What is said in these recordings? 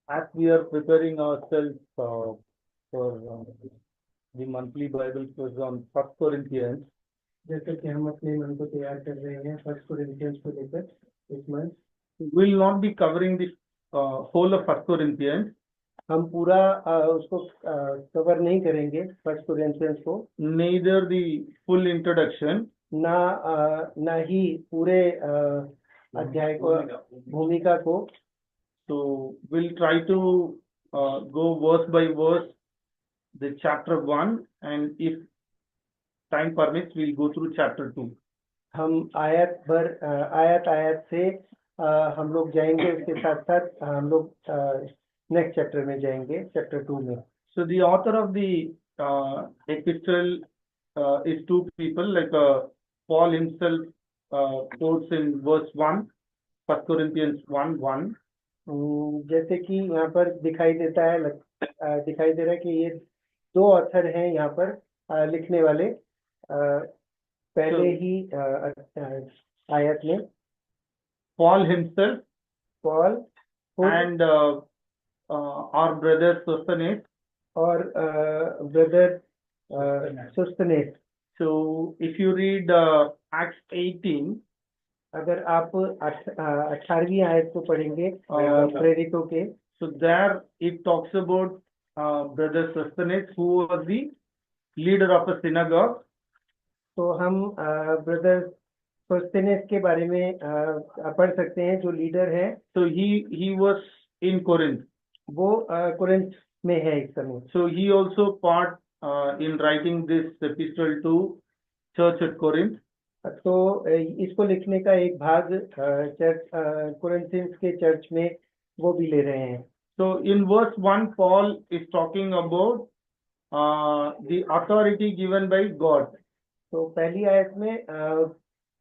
As we are preparing ourselves for the monthly Bible quiz on First Corinthians, जैसे कि हम अपने मन को तैयार कर रहे हैं फर्स्ट कोरिंथियंस को लेकर इस month, we will not be covering the whole of First Corinthians. हम पूरा उसको कवर नहीं करेंगे फर्स्ट कोरिंथियंस को, neither the full introduction, ना ही पूरे अध्याय को, भूमिका को. so we'll try to go verse by verse the chapter 1, and if time permits we'll go through chapter 2. हम आयत से हम लोग जाएंगे, उसके साथ साथ हम लोग नेक्स्ट चैप्टर में जाएंगे, चैप्टर 2 में. So the author of the epistle is two people, like Paul himself quotes in verse 1, 1 Corinthians 1:1. जैसे कि यहाँ पर दिखाई दे रहा है कि ये दो ऑथर हैं यहाँ पर लिखने वाले पहले ही आयत में. Paul himself Paul and our brother Sosthenes. और brother Sosthenes. So if you read Acts 18, अगर आप 18वीं आयत को पढ़ेंगे प्रेरितों के, so there it talks about brother Sosthenes, who was the leader of a synagogue. तो हम ब्रदर सोस्थनेस के बारे में पढ़ सकते हैं, जो लीडर है. So he was in Corinth. वो कोरिन्थ में है इस समय. So he also part in writing this epistle to church at Corinth. तो इसको लिखने का एक भाग चर्च कोरिन्थियंस के चर्च में वो भी ले रहे हैं. So in verse 1 Paul is talking about the authority given by God. तो पहली आयत में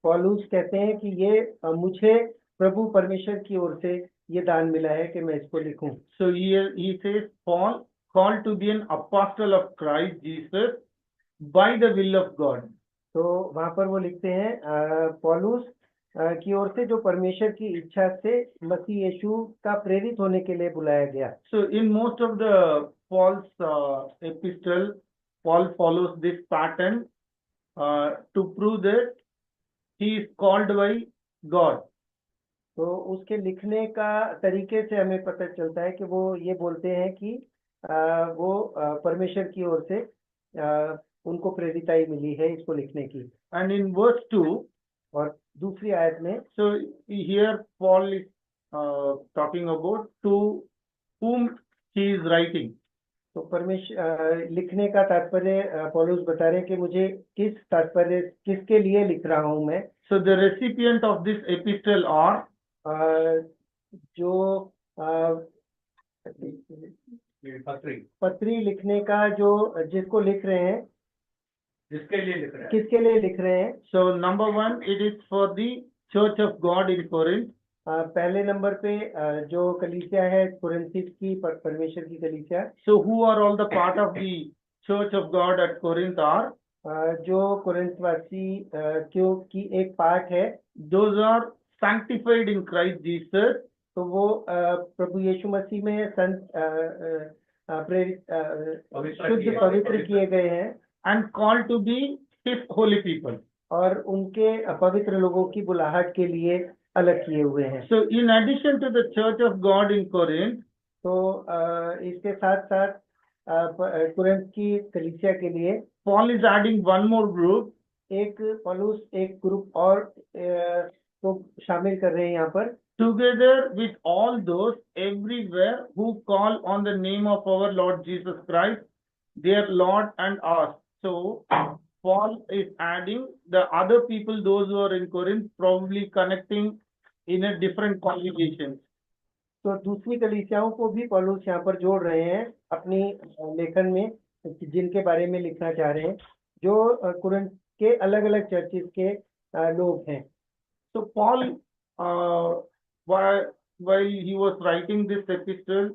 पौलुस कहते हैं कि ये मुझे प्रभु परमेश्वर की ओर से ये दान मिला है कि मैं इसको लिखूं. So here he says Paul called to be an apostle of Christ Jesus by the will of God. तो वहां पर वो लिखते हैं पौलुस की ओर से, जो परमेश्वर की इच्छा से मसीह यीशु का प्रेरित होने के लिए बुलाया गया. So in most of the Paul's epistle, Paul follows this pattern to prove that he is called by God. तो उसके लिखने का तरीके से हमें पता चलता है कि वो ये बोलते हैं कि वो परमेश्वर की ओर से उनको प्रेरिताई मिली है इसको लिखने की. And in verse 2, और दूसरी आयत में, so here Paul is talking about to whom he is writing. तो परमेश्वर लिखने का तात्पर्य पौलुस बता रहे हैं कि मुझे किसके लिए लिख रहा हूं मैं. So the recipient of this epistle are जो पत्री लिखने का जो जिसको लिख रहे हैं, किसके लिए लिख रहे हैं. So number 1, it is for the church of God in Corinth. पहले नंबर पे जो कलीसिया है कोरिन्थिस की, परमेश्वर की कलीसिया. So who are all the part of the church of God at Corinth are? जो कोरिन्थवासी क्यों की एक पार्ट है. Those are sanctified in Christ Jesus. तो वो प्रभु यीशु मसीह में शुद्ध पवित्र किए गए हैं and called to be his holy people. और उनके पवित्र लोगों की बुलाहट के लिए अलग किए हुए हैं. So in addition to the church of God in Corinth, तो इसके साथ साथ कोरिन्थ की कलीसिया के लिए Paul is adding one more group. पौलुस एक ग्रुप और को शामिल कर रहे हैं यहाँ पर. Together with all those everywhere who call on the name of our Lord Jesus Christ, their Lord and ours. So Paul is adding the other people, those who are in Corinth, probably connecting in a different congregation. तो दूसरी कलीसियाओं को भी पौलुस यहाँ पर जोड़ रहे हैं अपनी लेखन में, जिनके बारे में लिखना चाह रहे हैं, जो कुरिन्थ के अलग अलग चर्चिस के लोग हैं. So Paul, while he was writing this epistle,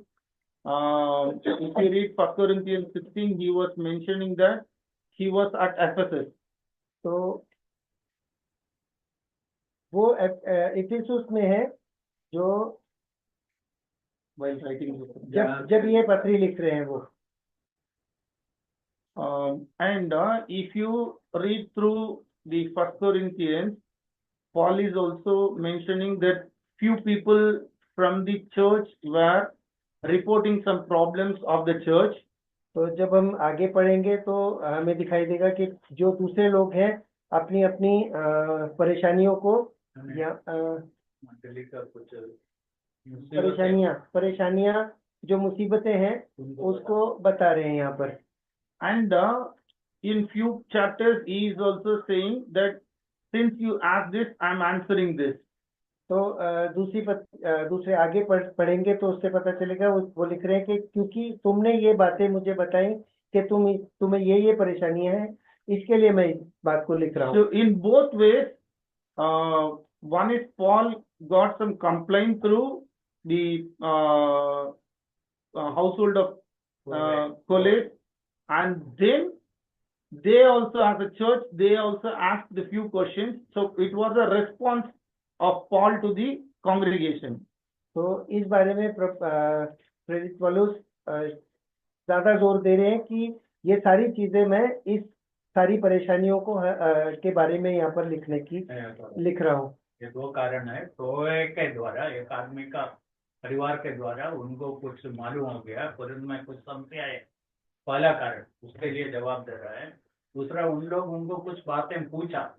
if you read 1 Corinthians 16, he was mentioning that he was at Ephesus. तो वो इफिसुस में है, जो while writing this. जब ये पत्री लिख रहे हैं वो. And if you read through the First Corinthians, Paul is also mentioning that few people from the church were reporting some problems of the church. तो जब हम आगे पढ़ेंगे तो हमें दिखाई देगा कि जो दूसरे लोग हैं अपनी अपनी परेशानियों को या परेशानियां जो मुसीबतें हैं उसको बता रहे हैं यहाँ पर. And in few chapters he is also saying that since you asked this, I am answering this. तो दूसरे आगे पढ़ेंगे तो उससे पता चलेगा वो लिख रहे हैं कि क्योंकि तुमने ये बातें मुझे बताई कि तुम्हें ये परेशानियां हैं, इसके लिए मैं इस बात को लिख रहा हूँ. So in both ways, one is Paul got some complaint through the household of Colette, and then they also as a church, they also asked a few questions. So it was a response of Paul to the congregation. तो इस बारे में प्रेरित पौलुस ज्यादा जोर दे रहे हैं कि ये सारी चीजें मैं इस सारी परेशानियों को के बारे में यहाँ पर लिख रहा हूँ. ये दो कारण है. तो के द्वारा एक आदमी का परिवार के द्वारा उनको कुछ मालूम हो गया, कुरिन्थ में कुछ समस्या है, पहला कारण उसके लिए जवाब दे रहा है. दूसरा उन लोग उनको कुछ बातें पूछा,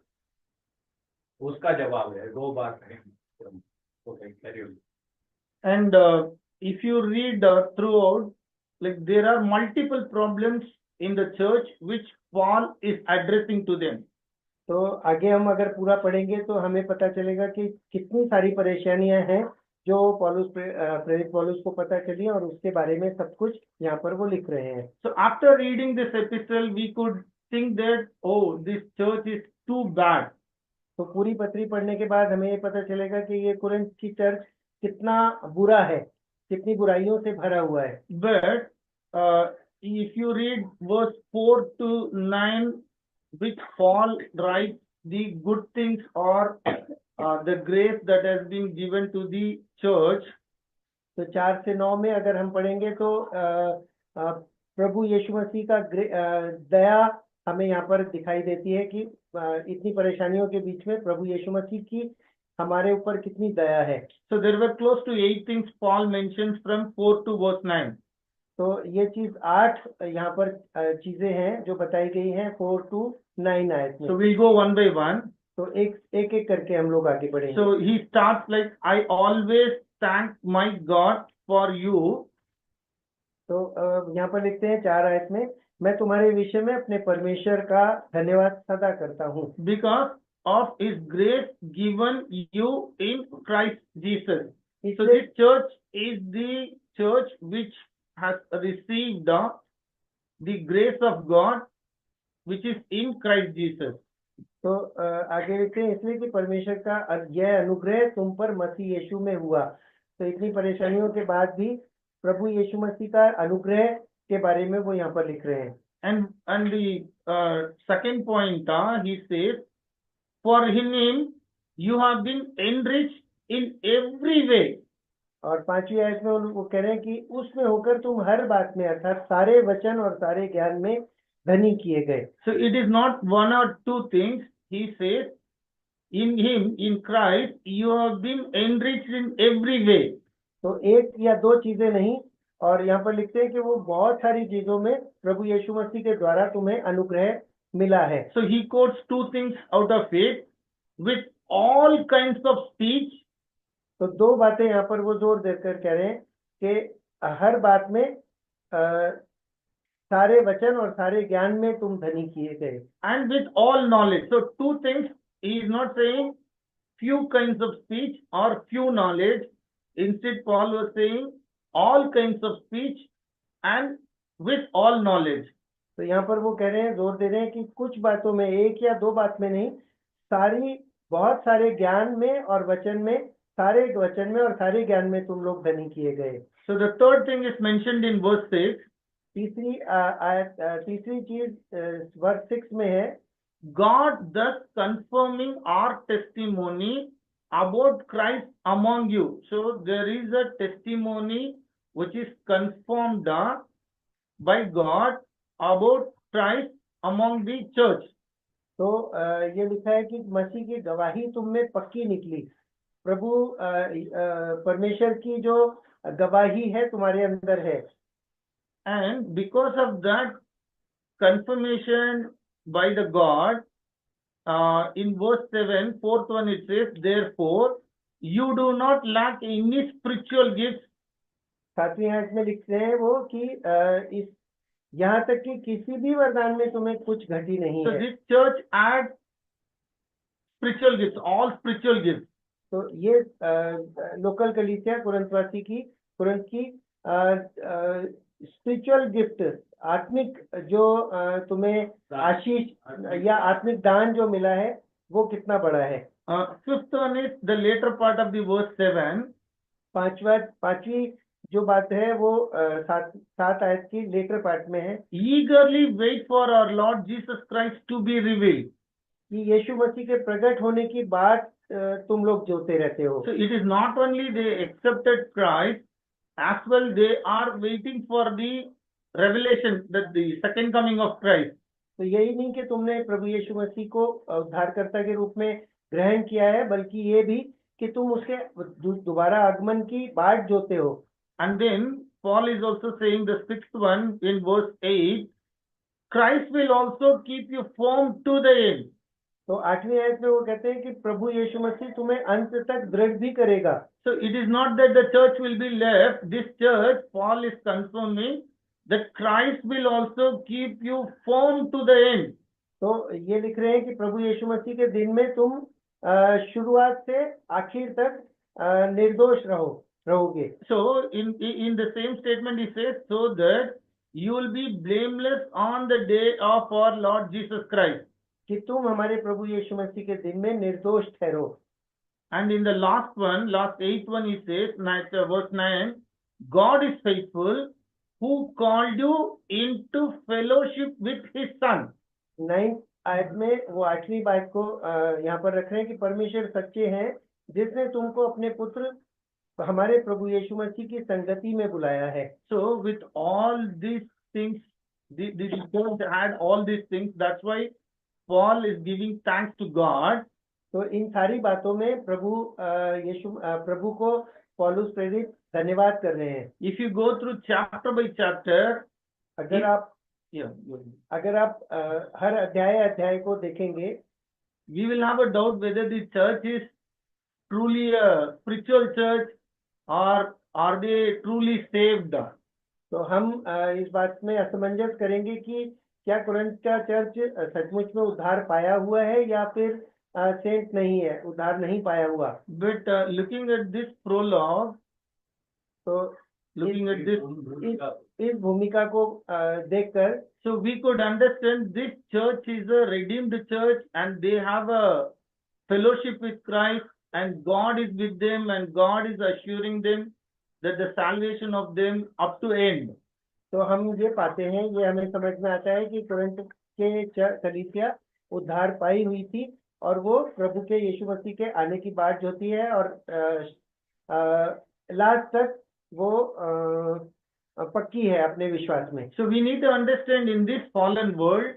उसका जवाब है. दो बात है. And if you read throughout, like there are multiple problems in the church which Paul is addressing to them. तो आगे हम अगर पूरा पढ़ेंगे तो हमें पता चलेगा कि कितनी सारी परेशानियां हैं जो प्रेरित पौलुस को पता चली और उसके बारे में सब कुछ यहाँ पर वो लिख रहे हैं. So after reading this epistle, we could think that, oh, this church is too bad. तो पूरी पत्री पढ़ने के बाद हमें ये पता चलेगा कि ये कुरिन्थ की चर्च कितना बुरा है, कितनी बुराइयों से भरा हुआ है. But if you read verse 4 to 9, which Paul writes the good things or the grace that has been given to the church. तो 4 से 9 में अगर हम पढ़ेंगे तो प्रभु यीशु मसीह का दया हमें यहाँ पर दिखाई देती है कि इतनी परेशानियों के बीच में प्रभु यीशु मसीह की हमारे ऊपर कितनी दया है. So there were close to 8 things Paul mentions from 4 to verse 9. तो ये चीज 8 यहाँ पर चीजें हैं जो बताई गई हैं 4 to 9 आयत में. So we'll go one by one. तो एक करके हम लोग आगे बढ़ेंगे. So he starts like, I always thank my God for you. तो यहाँ पर लिखते हैं 4 आयत में, मैं तुम्हारे विषय में अपने परमेश्वर का धन्यवाद सदा करता हूँ. Because of his grace given you in Christ Jesus. So this church is the church which has received the grace of God which is in Christ Jesus. तो आगे लिखते हैं इसलिए कि परमेश्वर का यह अनुग्रह तुम पर मसीह यीशु में हुआ. तो इतनी परेशानियों के बाद भी प्रभु यीशु मसीह का अनुग्रह के बारे में वो यहाँ पर लिख रहे हैं. And the second point, he says, for him you have been enriched in every way. और 5वीं आयत में वो कह रहे हैं कि उसमें होकर तुम हर बात में अर्थात सारे वचन और सारे ज्ञान में धनी किए गए. So it is not one or two things. He says, in him, in Christ, you have been enriched in every way. तो एक या दो चीजें नहीं, और यहाँ पर लिखते हैं कि वो बहुत सारी चीजों में प्रभु यीशु मसीह के द्वारा तुम्हें अनुग्रह मिला है. So he quotes two things out of it with all kinds of speech. तो दो बातें यहाँ पर वो जोर देकर कह रहे हैं कि हर बात में सारे वचन और सारे ज्ञान में तुम धनी किए गए. And with all knowledge. So two things, he is not saying few kinds of speech or few knowledge. Instead, Paul was saying all kinds of speech and with all knowledge. तो यहाँ पर वो कह रहे हैं, जोर दे रहे हैं कि कुछ बातों में, एक या दो बात में नहीं, बहुत सारे ज्ञान में और वचन में, सारे वचन में और सारे ज्ञान में तुम लोग धनी किए गए. So the third thing is mentioned in verse 6. तीसरी चीज वर्स 6 में है, God thus confirming our testimony about Christ among you. So there is a testimony which is confirmed by God about Christ among the church. तो ये लिखा है कि मसीह की गवाही तुम में पक्की निकली। प्रभु परमेश्वर की जो गवाही है तुम्हारे अंदर है। And because of that confirmation by the God, in verse 7, fourth one, it says, therefore, you do not lack any spiritual gifts. 7वीं आयत में लिखते हैं वो कि इस यहाँ तक कि किसी भी वरदान में तुम्हें कुछ घटी नहीं So है। this church adds spiritual gifts, all spiritual gifts. तो ये लोकल कलीसिया कुरिन्थवासी की कुरिन्थ की स्पिरिचुअल गिफ्ट, आत्मिक जो तुम्हें आशीष या आत्मिक दान जो मिला है वो कितना बड़ा है। Fifth one is the later part of the verse 7. पांचवी जो बात है वो 7 आयत की लेटर पार्ट में है। Eagerly wait for our Lord Jesus Christ to be revealed. कि यीशु मसीह के प्रकट होने की बात तुम लोग जोते रहते हो। So it is not only they accepted Christ, as well they are waiting for the revelation, that the second coming of Christ. तो यही नहीं कि तुमने प्रभु यीशु मसीह को उद्धारकर्ता के रूप में ग्रहण किया है, बल्कि ये भी कि तुम उसके दोबारा आगमन की बाट जोते हो। And then Paul is also saying the sixth one in verse 8, Christ will also keep you firm to the end. तो 8वीं आयत में वो कहते हैं कि प्रभु यीशु मसीह तुम्हें अंत तक दृढ़ भी करेगा। So it is not that the church will be left. This church, Paul is confirming that Christ will also keep you firm to the end. तो ये लिख रहे हैं कि प्रभु यीशु मसीह के दिन में तुम शुरुआत से आखिर तक निर्दोष रहोगे। So in the same statement he says, so that you will be blameless on the day of our Lord Jesus Christ. कि तुम हमारे प्रभु यीशु मसीह के दिन में निर्दोष ठहरो। And in the last one, last 8th one, he says, verse 9, God is faithful, who called you into fellowship with his son. 9th आयत में वो 8वीं बात को यहाँ पर रख रहे हैं कि परमेश्वर सच्चे हैं, जिसने तुमको अपने पुत्र हमारे प्रभु यीशु मसीह की संगति में बुलाया है। So with all these things, the church had all these things. That's why Paul is giving thanks to God. तो इन सारी बातों में प्रभु को पौलुस प्रेरित धन्यवाद कर रहे हैं। If you go through chapter by chapter, अगर आप हर अध्याय को देखेंगे, we will have a doubt whether the church is truly a spiritual church or are they truly saved. तो हम इस बात में असमंजस करेंगे कि क्या कुरिन्थ का चर्च सचमुच में उद्धार पाया हुआ है या फिर सेंट नहीं है, उद्धार नहीं पाया हुआ। But looking at this prologue, तो looking at this, इस भूमिका को देखकर, so we could understand this church is a redeemed church and they have a fellowship with Christ and God is with them and God is assuring them that the salvation of them up to end. तो हम ये पाते हैं, ये हमें समझ में आता है कि कुरिन्थ के कलीसिया उद्धार पाई हुई थी और वो प्रभु के यीशु मसीह के आने की बात होती है और लास्ट तक वो पक्की है अपने विश्वास में। So we need to understand in this fallen world,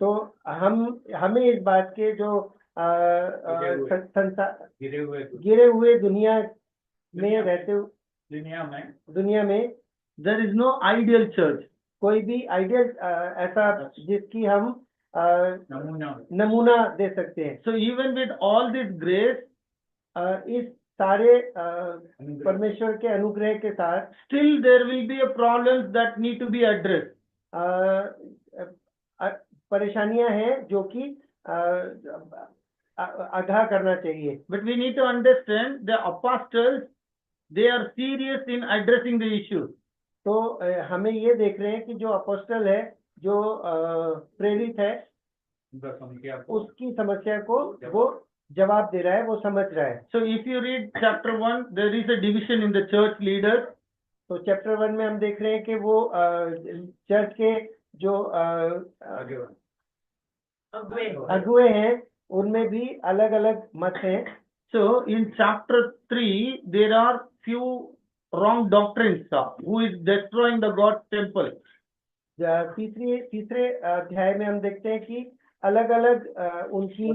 तो हमें इस बात के जो गिरे हुए दुनिया में रहते दुनिया में there is no ideal church. कोई भी आइडियल ऐसा जिसकी हम नमूना दे सकते हैं। So even with all this grace, इस सारे परमेश्वर के अनुग्रह के साथ, still there will be a problems that need to be addressed. परेशानियां हैं जो कि आगाह करना चाहिए। But we need to understand the apostles, they are serious in addressing the issue. तो हमें ये देख रहे हैं कि जो अपोस्टल है, जो प्रेरित है, उसकी समस्या को वो जवाब दे रहा है, वो समझ रहा है। So if you read chapter 1, there is a division in the church leaders. तो चैप्टर 1 में हम देख रहे हैं कि वो चर्च के जो अगुए हैं उनमें भी अलग अलग मत हैं। So in chapter 3 there are few wrong doctrines, who is destroying the God's temple. तीसरे अध्याय में हम देखते हैं कि अलग अलग उनकी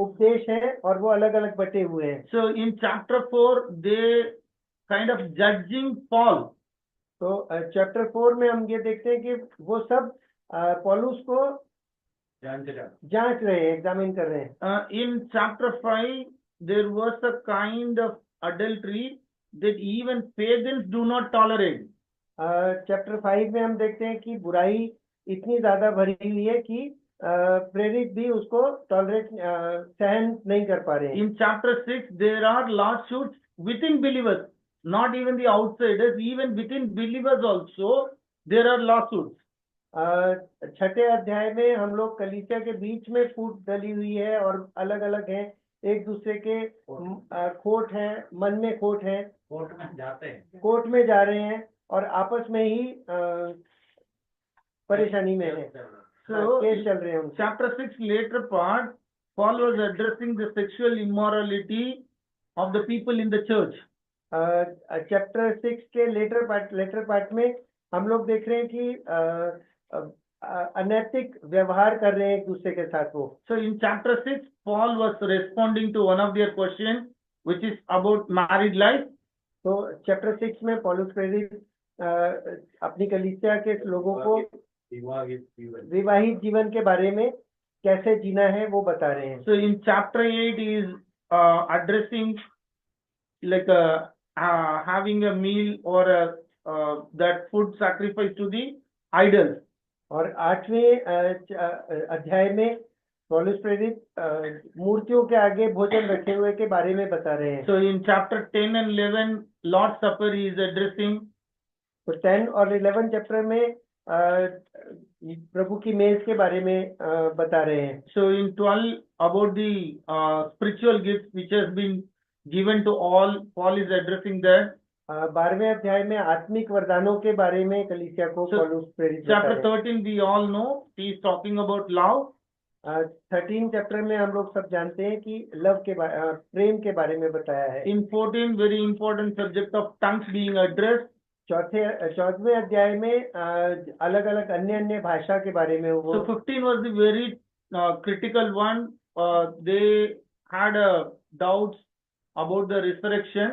उपदेश है और वो अलग अलग बटे हुए हैं. So in chapter 4, they kind of judging Paul. तो चैप्टर 4 में हम ये देखते हैं कि वो सब पौलुस को जांच रहे हैं, एग्जामिन कर रहे हैं. In chapter 5, there was a kind of adultery that even pagans do not tolerate. Chapter 5 में हम देखते हैं कि बुराई इतनी ज्यादा भरी हुई है कि प्रेरित भी उसको टॉलरेट सहन नहीं कर पा रहे हैं. In chapter 6, there are lawsuits within believers, not even the outsiders, even within believers also there are lawsuits. छठे अध्याय में हम लोग कलीसिया के बीच में फूट डली हुई है और अलग अलग हैं, एक दूसरे के खोट है, मन में खोट है, कोर्ट में जाते हैं, कोर्ट में जा रहे हैं और आपस में ही परेशानी में है. So केस चल रहे हैं उनसे. chapter 6 later part, Paul was addressing the sexual immorality of the people in the church. Chapter 6 के लेटर पार्ट में हम लोग देख रहे हैं कि अनैतिक व्यवहार कर रहे हैं एक दूसरे के साथ वो. So in chapter 6, Paul was responding to one of their questions, which is about married life. तो चैप्टर 6 में पौलुस प्रेरित अपनी कलीसिया के लोगों को विवाहित जीवन के बारे में कैसे जीना है वो बता रहे हैं. So in chapter 8 he is addressing like having a meal or that food sacrifice to the idols. और 8वें अध्याय में पौलुस प्रेरित मूर्तियों के आगे भोजन रखे हुए के बारे में बता रहे हैं. So in chapter 10 and 11, Lord's Supper he is addressing. तो 10 और 11 चैप्टर में प्रभु की मेज के बारे में बता रहे हैं. So in 12 about the spiritual gifts which has been given to all, Paul is addressing that. 12वें अध्याय में आत्मिक वरदानों के बारे में कलीसिया को पौलुस प्रेरित बता रहे हैं. Chapter 13 we all know he is talking about love. 13 chapter में हम लोग सब जानते हैं कि लव के प्रेम के बारे में बताया है. In 14 very important subject of tongues being addressed. 14वें अध्याय में अलग अलग अन्य भाषा के बारे में वो. So 15 was the very critical one. They had doubts about the resurrection,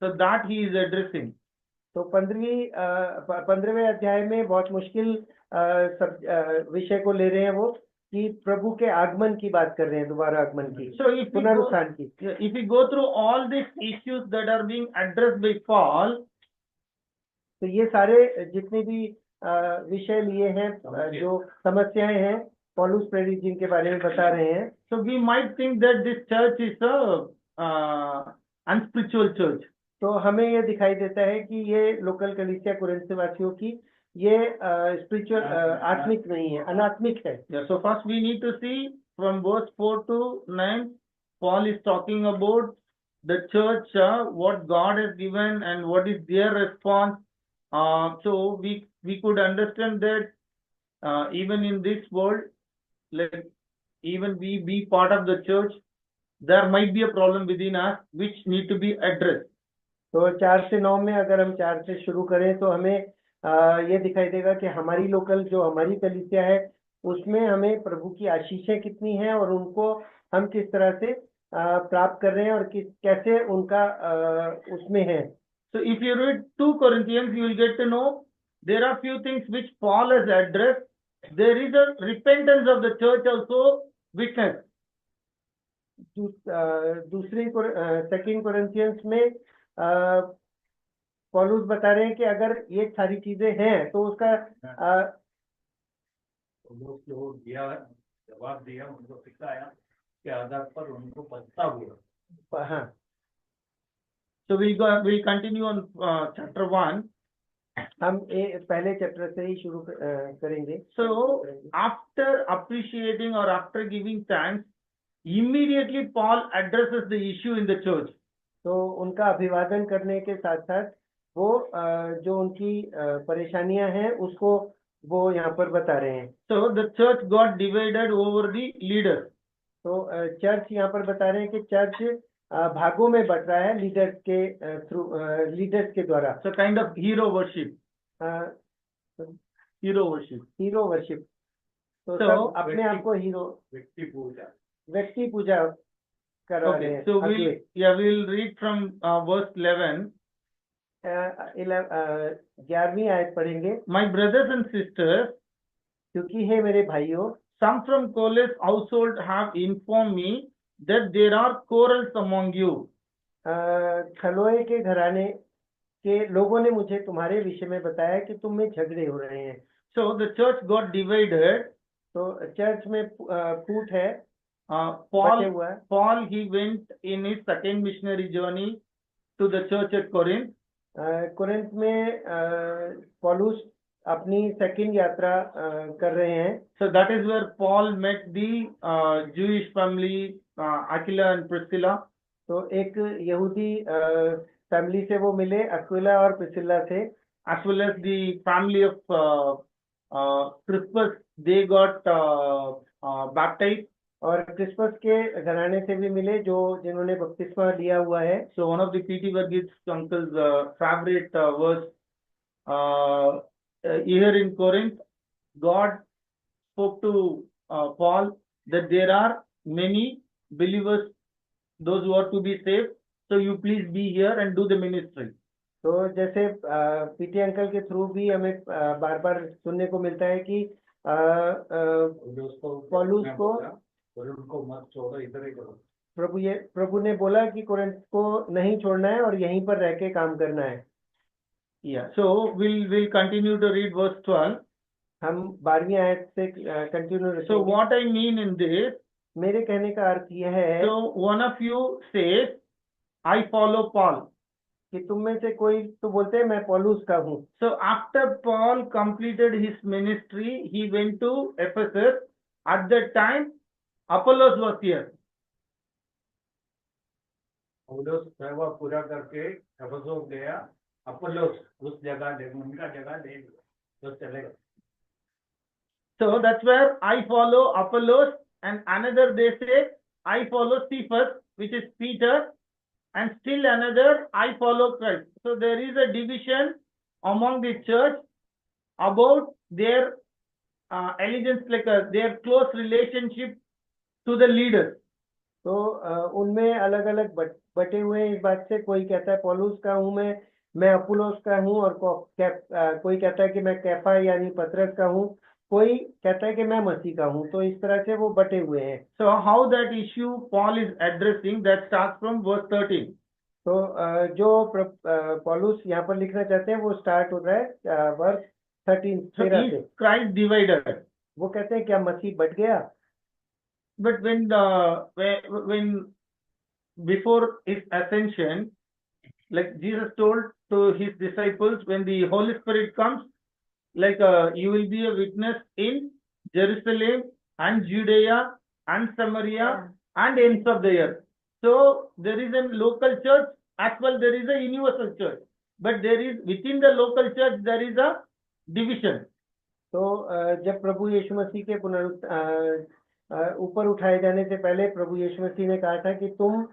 so that he is addressing. तो 15वें अध्याय में बहुत मुश्किल विषय को ले रहे हैं वो कि प्रभु के आगमन की बात कर रहे हैं, दोबारा आगमन की, पुनरुत्थान की. If we go through all these issues that are being addressed by Paul, तो ये सारे जितने भी विषय लिए हैं, जो समस्याएं हैं पौलुस प्रेरित जिनके बारे में बता रहे हैं, so we might think that this church is a unspiritual church. तो हमें ये दिखाई देता है कि ये लोकल कलीसिया कुरिन्थ वासियों की ये स्पिरिचुअल आत्मिक नहीं है, अनात्मिक है. So first we need to see from verse 4 to 9, Paul is talking about the church, what God has given and what is their response. So we could understand that even in this world, like even we be part of the church, there might be a problem within us which need to be addressed. तो 4 से 9 में अगर हम 4 से शुरू करें तो हमें ये दिखाई देगा कि हमारी लोकल जो हमारी कलीसिया है उसमें हमें प्रभु की आशीषें कितनी हैं और उनको हम किस तरह से प्राप्त कर रहे हैं और कैसे उनका उसमें है. So if you read 2 Corinthians, you will get to know there are few things which Paul has addressed. There is a repentance of the church also witnessed. दूसरी 2 कोरिन्थियंस में पौलुस बता रहे हैं कि अगर ये सारी चीजें हैं तो उसका जवाब दिया, उनको सिखाया के आधार पर उनको पछतावा हुआ. हाँ. So we'll continue on chapter 1. हम पहले चैप्टर से ही शुरू करेंगे. So after appreciating or after giving thanks, immediately Paul addresses the issue in the church. तो उनका अभिवादन करने के साथ साथ वो जो उनकी परेशानियां हैं उसको वो यहाँ पर बता रहे हैं. So the church got divided over the leaders. तो चर्च यहाँ पर बता रहे हैं कि चर्च भागों में बट रहा है लीडर्स के थ्रू, लीडर्स के द्वारा। So kind of hero worship. Hero worship. Hero worship, तो So, सब अपने आप को हीरो, व्यक्ति पूजा। व्यक्ति पूजा करा रहे Okay, हैं। so अगले we'll read from verse 11. 11वीं आयत पढ़ेंगे। My brothers and sisters, क्योंकि हे मेरे भाइयों, some from Cole's household have informed me that there are quarrels among you. खलोए के घराने के लोगों ने मुझे तुम्हारे विषय में बताया कि तुम में झगड़े हो रहे हैं। So the church got divided. तो चर्च में फूट है, बटे Paul, हुआ है। Paul, he went in his second missionary journey to the church at Corinth. Corinth में पौलुस अपनी सेकंड यात्रा कर रहे हैं। So that is where Paul met the Jewish family, Aquila and Priscilla. तो एक यहूदी फैमिली से वो मिले, अक्विला और प्रिसिल्ला से, as well as the family of Crispus, they got baptized. और क्रिस्पस के घराने से भी मिले जो जिन्होंने बपतिस्मा लिया हुआ है। So one of the P.T. Varghese uncle's favorite verse here in Corinth, God spoke to Paul that there are many believers, those who are to be saved. So you please be here and do the ministry. तो जैसे PT uncle के through भी हमें बार बार सुनने को मिलता है कि पौलुस को उनको मत छोड़ो, इधर ही करो। प्रभु ने बोला कि कोरिन्थ को नहीं छोड़ना है और यहीं पर रह के काम करना है। Yeah. So we'll continue to read verse 12. हम 12वीं आयत से कंटिन्यू रखेंगे। So what I mean in this, मेरे कहने का अर्थ यह है so one of you says, I follow Paul. कि तुम में से कोई तो बोलते हैं मैं पौलुस का हूँ। So after Paul completed his ministry, he went to Ephesus. At that time, Apollos was here. पौलुस सेवा पूरा करके एफेसुस गया, अपोलोस उस जगह ले, उनका जगह ले तो चले गए। So that's where I follow Apollos, and another they say I follow Cephas, which is Peter, and still another I follow Christ. So there is a division among the church about their allegiance, like their close relationship to the leaders. तो उनमें अलग अलग बटे हुए हैं इस बात से। कोई कहता है पौलुस का हूँ मैं अपुल्लोस का हूँ, और कोई कहता है कि मैं कैफा यानी पतरस का हूँ, कोई कहता है कि मैं मसीह का हूँ। तो इस तरह से वो बटे हुए हैं। So how that issue Paul is addressing, that starts from verse 13. तो जो पौलुस यहाँ पर लिखना चाहते हैं वो स्टार्ट हो रहा है वर्स 13 से। Christ divided. वो कहते हैं क्या मसीह बट गया? But when before his ascension, like Jesus told to his disciples, when the Holy Spirit comes, like you will be a witness in Jerusalem and Judea and Samaria and ends of the earth. So there is a local church as well, there is a universal church, but there is within the local church there is a division. तो जब प्रभु यीशु मसीह के ऊपर उठाए जाने से पहले प्रभु यीशु मसीह ने कहा था कि तुम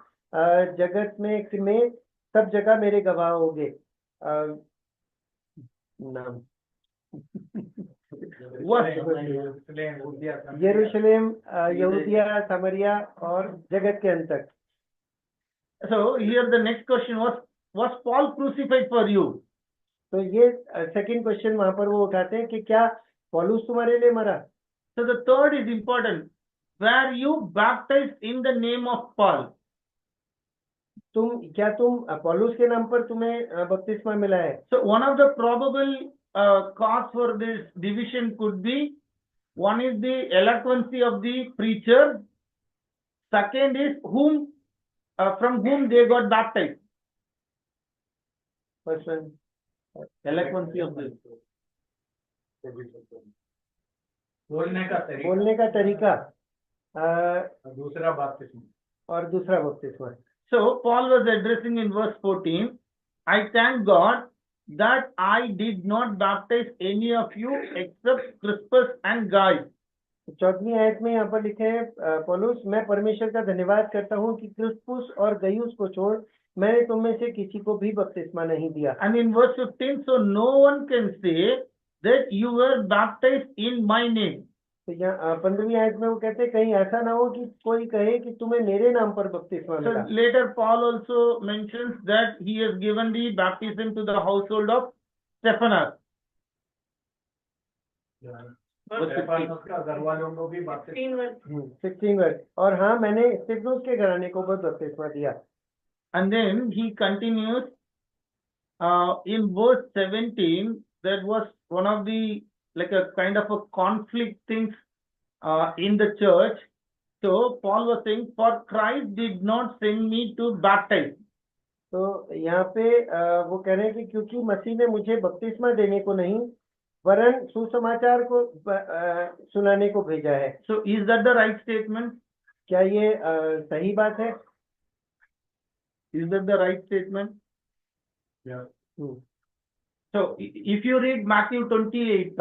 जगत में सब जगह मेरे गवाह होगे। नाम यरूशलेम, यहूदिया, समरिया और जगत के अंत तक। So here the next question was Paul crucified for you? तो ये सेकंड क्वेश्चन वहां पर वो उठाते हैं कि क्या पौलुस तुम्हारे लिए मरा? So the third is important. Were you baptized in the name of Paul? क्या तुम पौलुस के नाम पर तुम्हें बपतिस्मा मिला है? So one of the probable cause for this division could be, one is the eloquency of the preacher. Second is from whom they got baptized. First one, Eloquency of the बोलने का तरीका, दूसरा बपतिस्मा और दूसरा बपतिस्मा। So Paul was addressing in verse 14, I thank God that I did not baptize any of you except Crispus and Gaius. 14वीं आयत में यहाँ पर लिखे हैं पौलुस, मैं परमेश्वर का धन्यवाद करता हूँ कि क्रिस्पुस और गयुस को छोड़ मैंने तुम में से किसी को भी बपतिस्मा नहीं दिया। And in verse 15, so no one can say that you were baptized in my name. तो यहाँ 15वीं आयत में वो कहते हैं कहीं ऐसा ना हो कि कोई कहे कि तुम्हें मेरे नाम पर बपतिस्मा So मिला। later Paul also mentions that he has given the baptism to the household of Stephanas. स्टेफानस का घर वालों को भी बपतिस्मा 16 वर्ष, और हाँ मैंने स्तिफनुस के घराने को बहुत बपतिस्मा दिया। And then he continues in verse 17, that was one of the like a kind of a conflict things in the church. So Paul was saying, for Christ did not send me to baptize. तो यहाँ पे वो कह रहे हैं कि क्योंकि मसीह ने मुझे बपतिस्मा देने को नहीं वरन सुसमाचार को सुनाने को भेजा है। So is that the right statement? क्या ये सही बात है? Is that the right statement? Yeah. So if you read Matthew 28,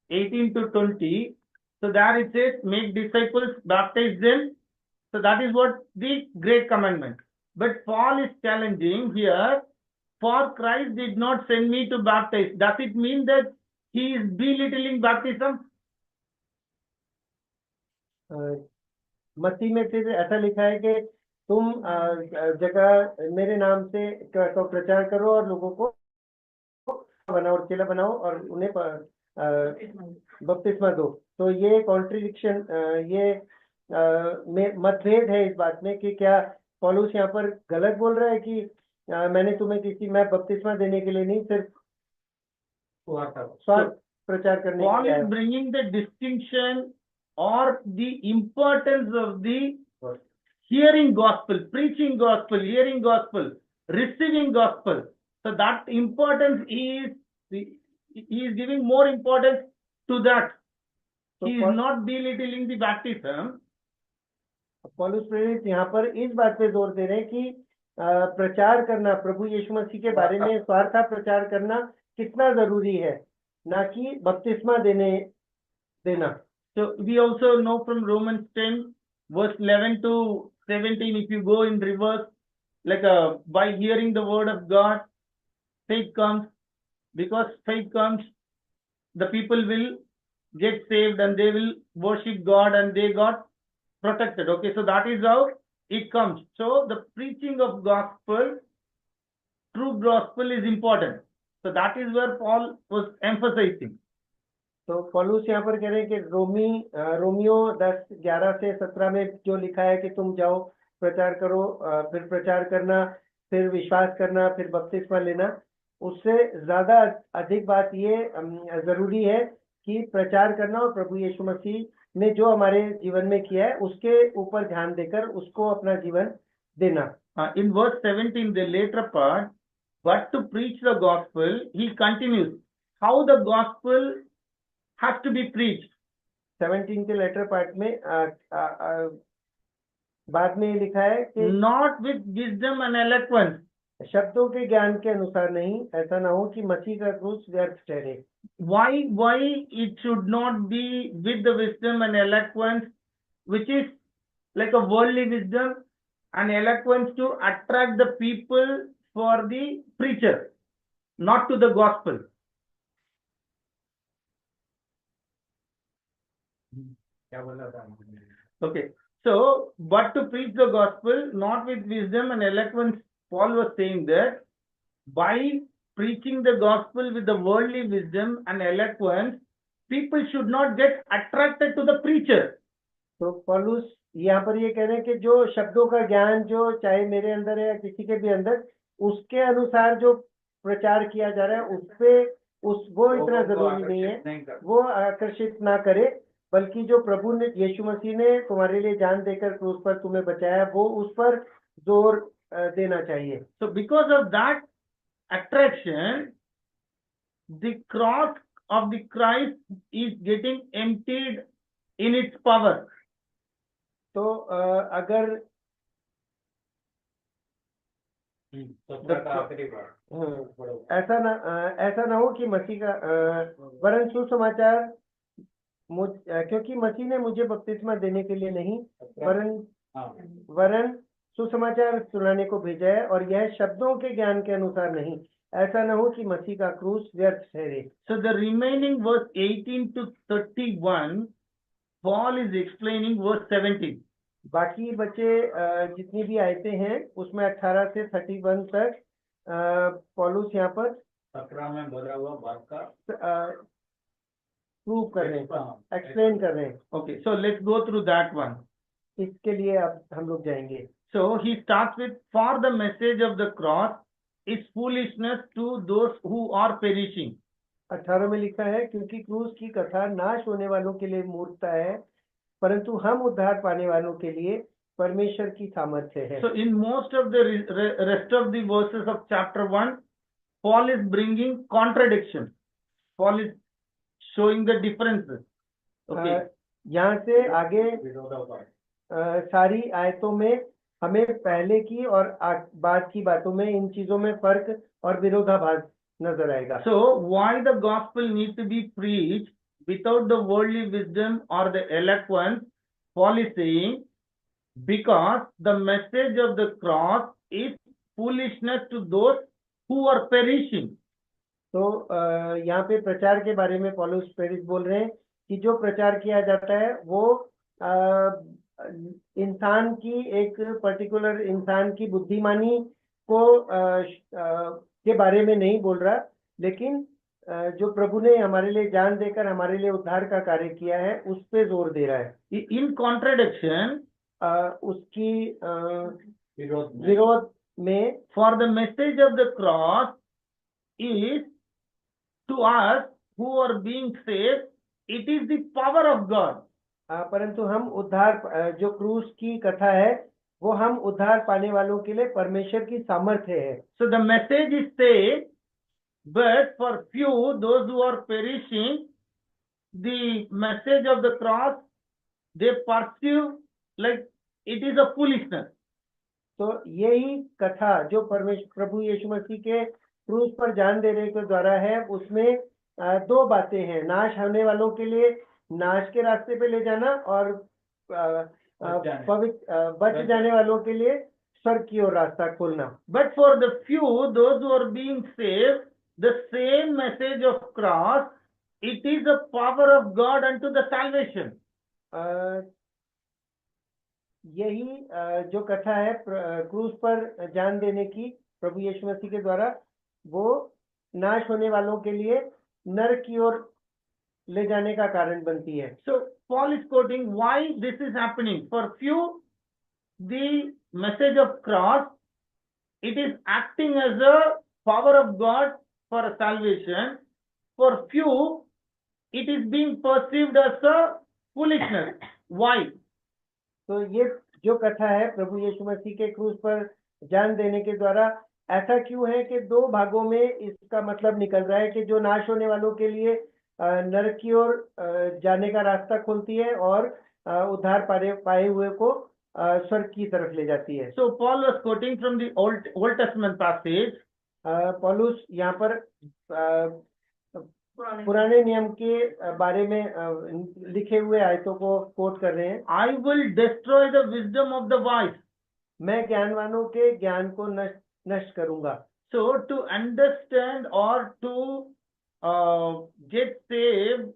18 to 20, so there it says, make disciples, baptize them. So that is what the great commandment. But Paul is challenging here, for Christ did not send me to baptize. Does it mean that he is belittling baptism? मसीह में फिर ऐसा लिखा है कि तुम जगह मेरे नाम से का प्रचार करो और लोगों को बनाओ और चेला बनाओ और उन्हें बपतिस्मा दो। तो ये कॉन्ट्रडिक्शन, ये मतभेद है इस बात में कि क्या पौलुस यहाँ पर गलत बोल रहा है कि मैंने तुम्हें मैं बपतिस्मा देने के लिए नहीं, सिर्फ स्वार्थ प्रचार करने के लिए। Paul is bringing the distinction or the importance of the hearing gospel, preaching gospel, hearing gospel, receiving gospel. So that importance is, he is giving more importance to that. He is not belittling the baptism. पौलुस प्रेरित यहाँ पर इस बात पे जोर दे रहे हैं कि प्रचार करना प्रभु यीशु मसीह के बारे में स्वार्था प्रचार करना कितना जरूरी है, ना कि बपतिस्मा देना। So we also know from Romans 10 verse 11 to 17, if you go in reverse, like by hearing the word of God, faith comes. Because faith comes, the people will get saved and they will worship God and they got protected. Okay, so that is how it comes. So the preaching of gospel, true gospel is important. So that is where Paul was emphasizing. तो पौलुस यहाँ पर कह रहे हैं कि Romeo 10:11 से 17 में जो लिखा है कि तुम जाओ प्रचार करो, फिर प्रचार करना, फिर विश्वास करना, फिर बपतिस्मा लेना, उससे ज्यादा अधिक बात ये जरूरी है कि प्रचार करना और प्रभु यीशु मसीह ने जो हमारे जीवन में किया है उसके ऊपर ध्यान देकर उसको अपना जीवन देना। In verse 17, the later part, but to preach the gospel, he continues how the gospel has to be preached. 17 के लेटर पार्ट में बाद में लिखा है कि not with wisdom and eloquence. शब्दों के ज्ञान के अनुसार नहीं, ऐसा ना हो कि मसीह का क्रूस व्यर्थ ठहरे। Why it should not be with the wisdom and eloquence, which is like a worldly wisdom and eloquence to attract the people for the preacher, not to the gospel. Okay, so but to preach the gospel not with wisdom and eloquence, Paul was saying that by preaching the gospel with the worldly wisdom and eloquence, people should not get attracted to the preacher. तो पौलुस यहाँ पर ये कह रहे हैं कि जो शब्दों का ज्ञान जो चाहे मेरे अंदर है या किसी के भी अंदर, उसके अनुसार जो प्रचार किया जा रहा है वो इतना जरूरी नहीं है, वो आकर्षित ना करे, बल्कि जो प्रभु ने यीशु मसीह ने तुम्हारे लिए जान देकर क्रूस पर तुम्हें बचाया, वो उस पर जोर देना चाहिए। So because of that attraction, the cross of the Christ is getting emptied in its power. तो अगर ऐसा ना हो कि मसीह का वरन सुसमाचार क्योंकि मसीह ने मुझे बपतिस्मा देने के लिए नहीं हाँ, वरन सुसमाचार सुनाने को भेजा है, और यह शब्दों के ज्ञान के अनुसार नहीं, ऐसा न हो कि मसीह का क्रूस व्यर्थ ठहरे। So the remaining verse 18 to 31, Paul is explaining verse 17. बाकी बचे जितनी भी आयतें हैं उसमें 18 से 31 तक पौलुस यहाँ पर 17 में बोला हुआ बात का प्रूव कर रहे हैं, हाँ, एक्सप्लेन कर रहे हैं। Okay, so let's go through that one. इसके लिए अब हम लोग जाएंगे। So he starts with, for the message of the cross is foolishness to those who are perishing. 18 में लिखा है, क्योंकि क्रूस की कथा नाश होने वालों के लिए मूर्खता है, परंतु हम उद्धार पाने वालों के लिए परमेश्वर की सामर्थ्य है। So in most of the rest of the verses of chapter 1, Paul is bringing contradiction. Paul is showing the differences. Okay. यहाँ से आगे विरोधाभास। सारी आयतों में हमें पहले की और बाद की बातों में इन चीजों में फर्क और विरोधाभास नजर आएगा। So why the gospel need to be preached without the worldly wisdom or the eloquence? Paul is saying, because the message of the cross is foolishness to those who are perishing. तो यहाँ पे प्रचार के बारे में पौलुस प्रेरित बोल रहे हैं कि जो प्रचार किया जाता है वो इंसान की एक पर्टिकुलर इंसान की बुद्धिमानी को के बारे में नहीं बोल रहा, लेकिन जो प्रभु ने हमारे लिए जान देकर हमारे लिए उद्धार का कार्य किया है उस पे जोर दे रहा है। In contradiction, उसकी विरोध विरोध में, for the message of the cross is to us who are being saved, it is the power of God. परंतु हम उद्धार, जो क्रूस की कथा है वो हम उद्धार पाने वालों के लिए परमेश्वर की सामर्थ्य है। So the message is saved, but for few, those who are perishing, the message of the cross, they perceive like it is a foolishness. तो यही कथा जो परमेश्वर प्रभु यीशु मसीह के क्रूस पर जान देने के द्वारा है, उसमें दो बातें हैं, नाश होने वालों के लिए नाश के रास्ते पे ले जाना और बच जाने वालों के लिए स्वर्ग की ओर रास्ता खोलना। But for the few, those who are being saved, the same message of cross, it is the power of God unto the salvation. यही जो कथा है क्रूस पर जान देने की प्रभु यीशु मसीह के द्वारा, वो नाश होने वालों के लिए नरक की ओर ले जाने का कारण बनती है। So Paul is quoting why this is happening. For few, the message of cross, it is acting as a power of God for a salvation. For few, it is being perceived as a foolishness. Why? तो ये जो कथा है प्रभु यीशु मसीह के क्रूस पर जान देने के द्वारा ऐसा क्यों है कि दो भागों में इसका मतलब निकल रहा है कि जो नाश होने वालों के लिए नरक की ओर जाने का रास्ता खोलती है और उद्धार पाए हुए को स्वर्ग की तरफ ले जाती है। So Paul was quoting from the Old Testament passage. पौलुस यहाँ पर पुराने नियम के बारे में लिखे हुए आयतों को कोट कर रहे हैं। I will destroy the wisdom of the wise. मैं ज्ञानवानों के ज्ञान को नष्ट करूंगा। So to understand or to get saved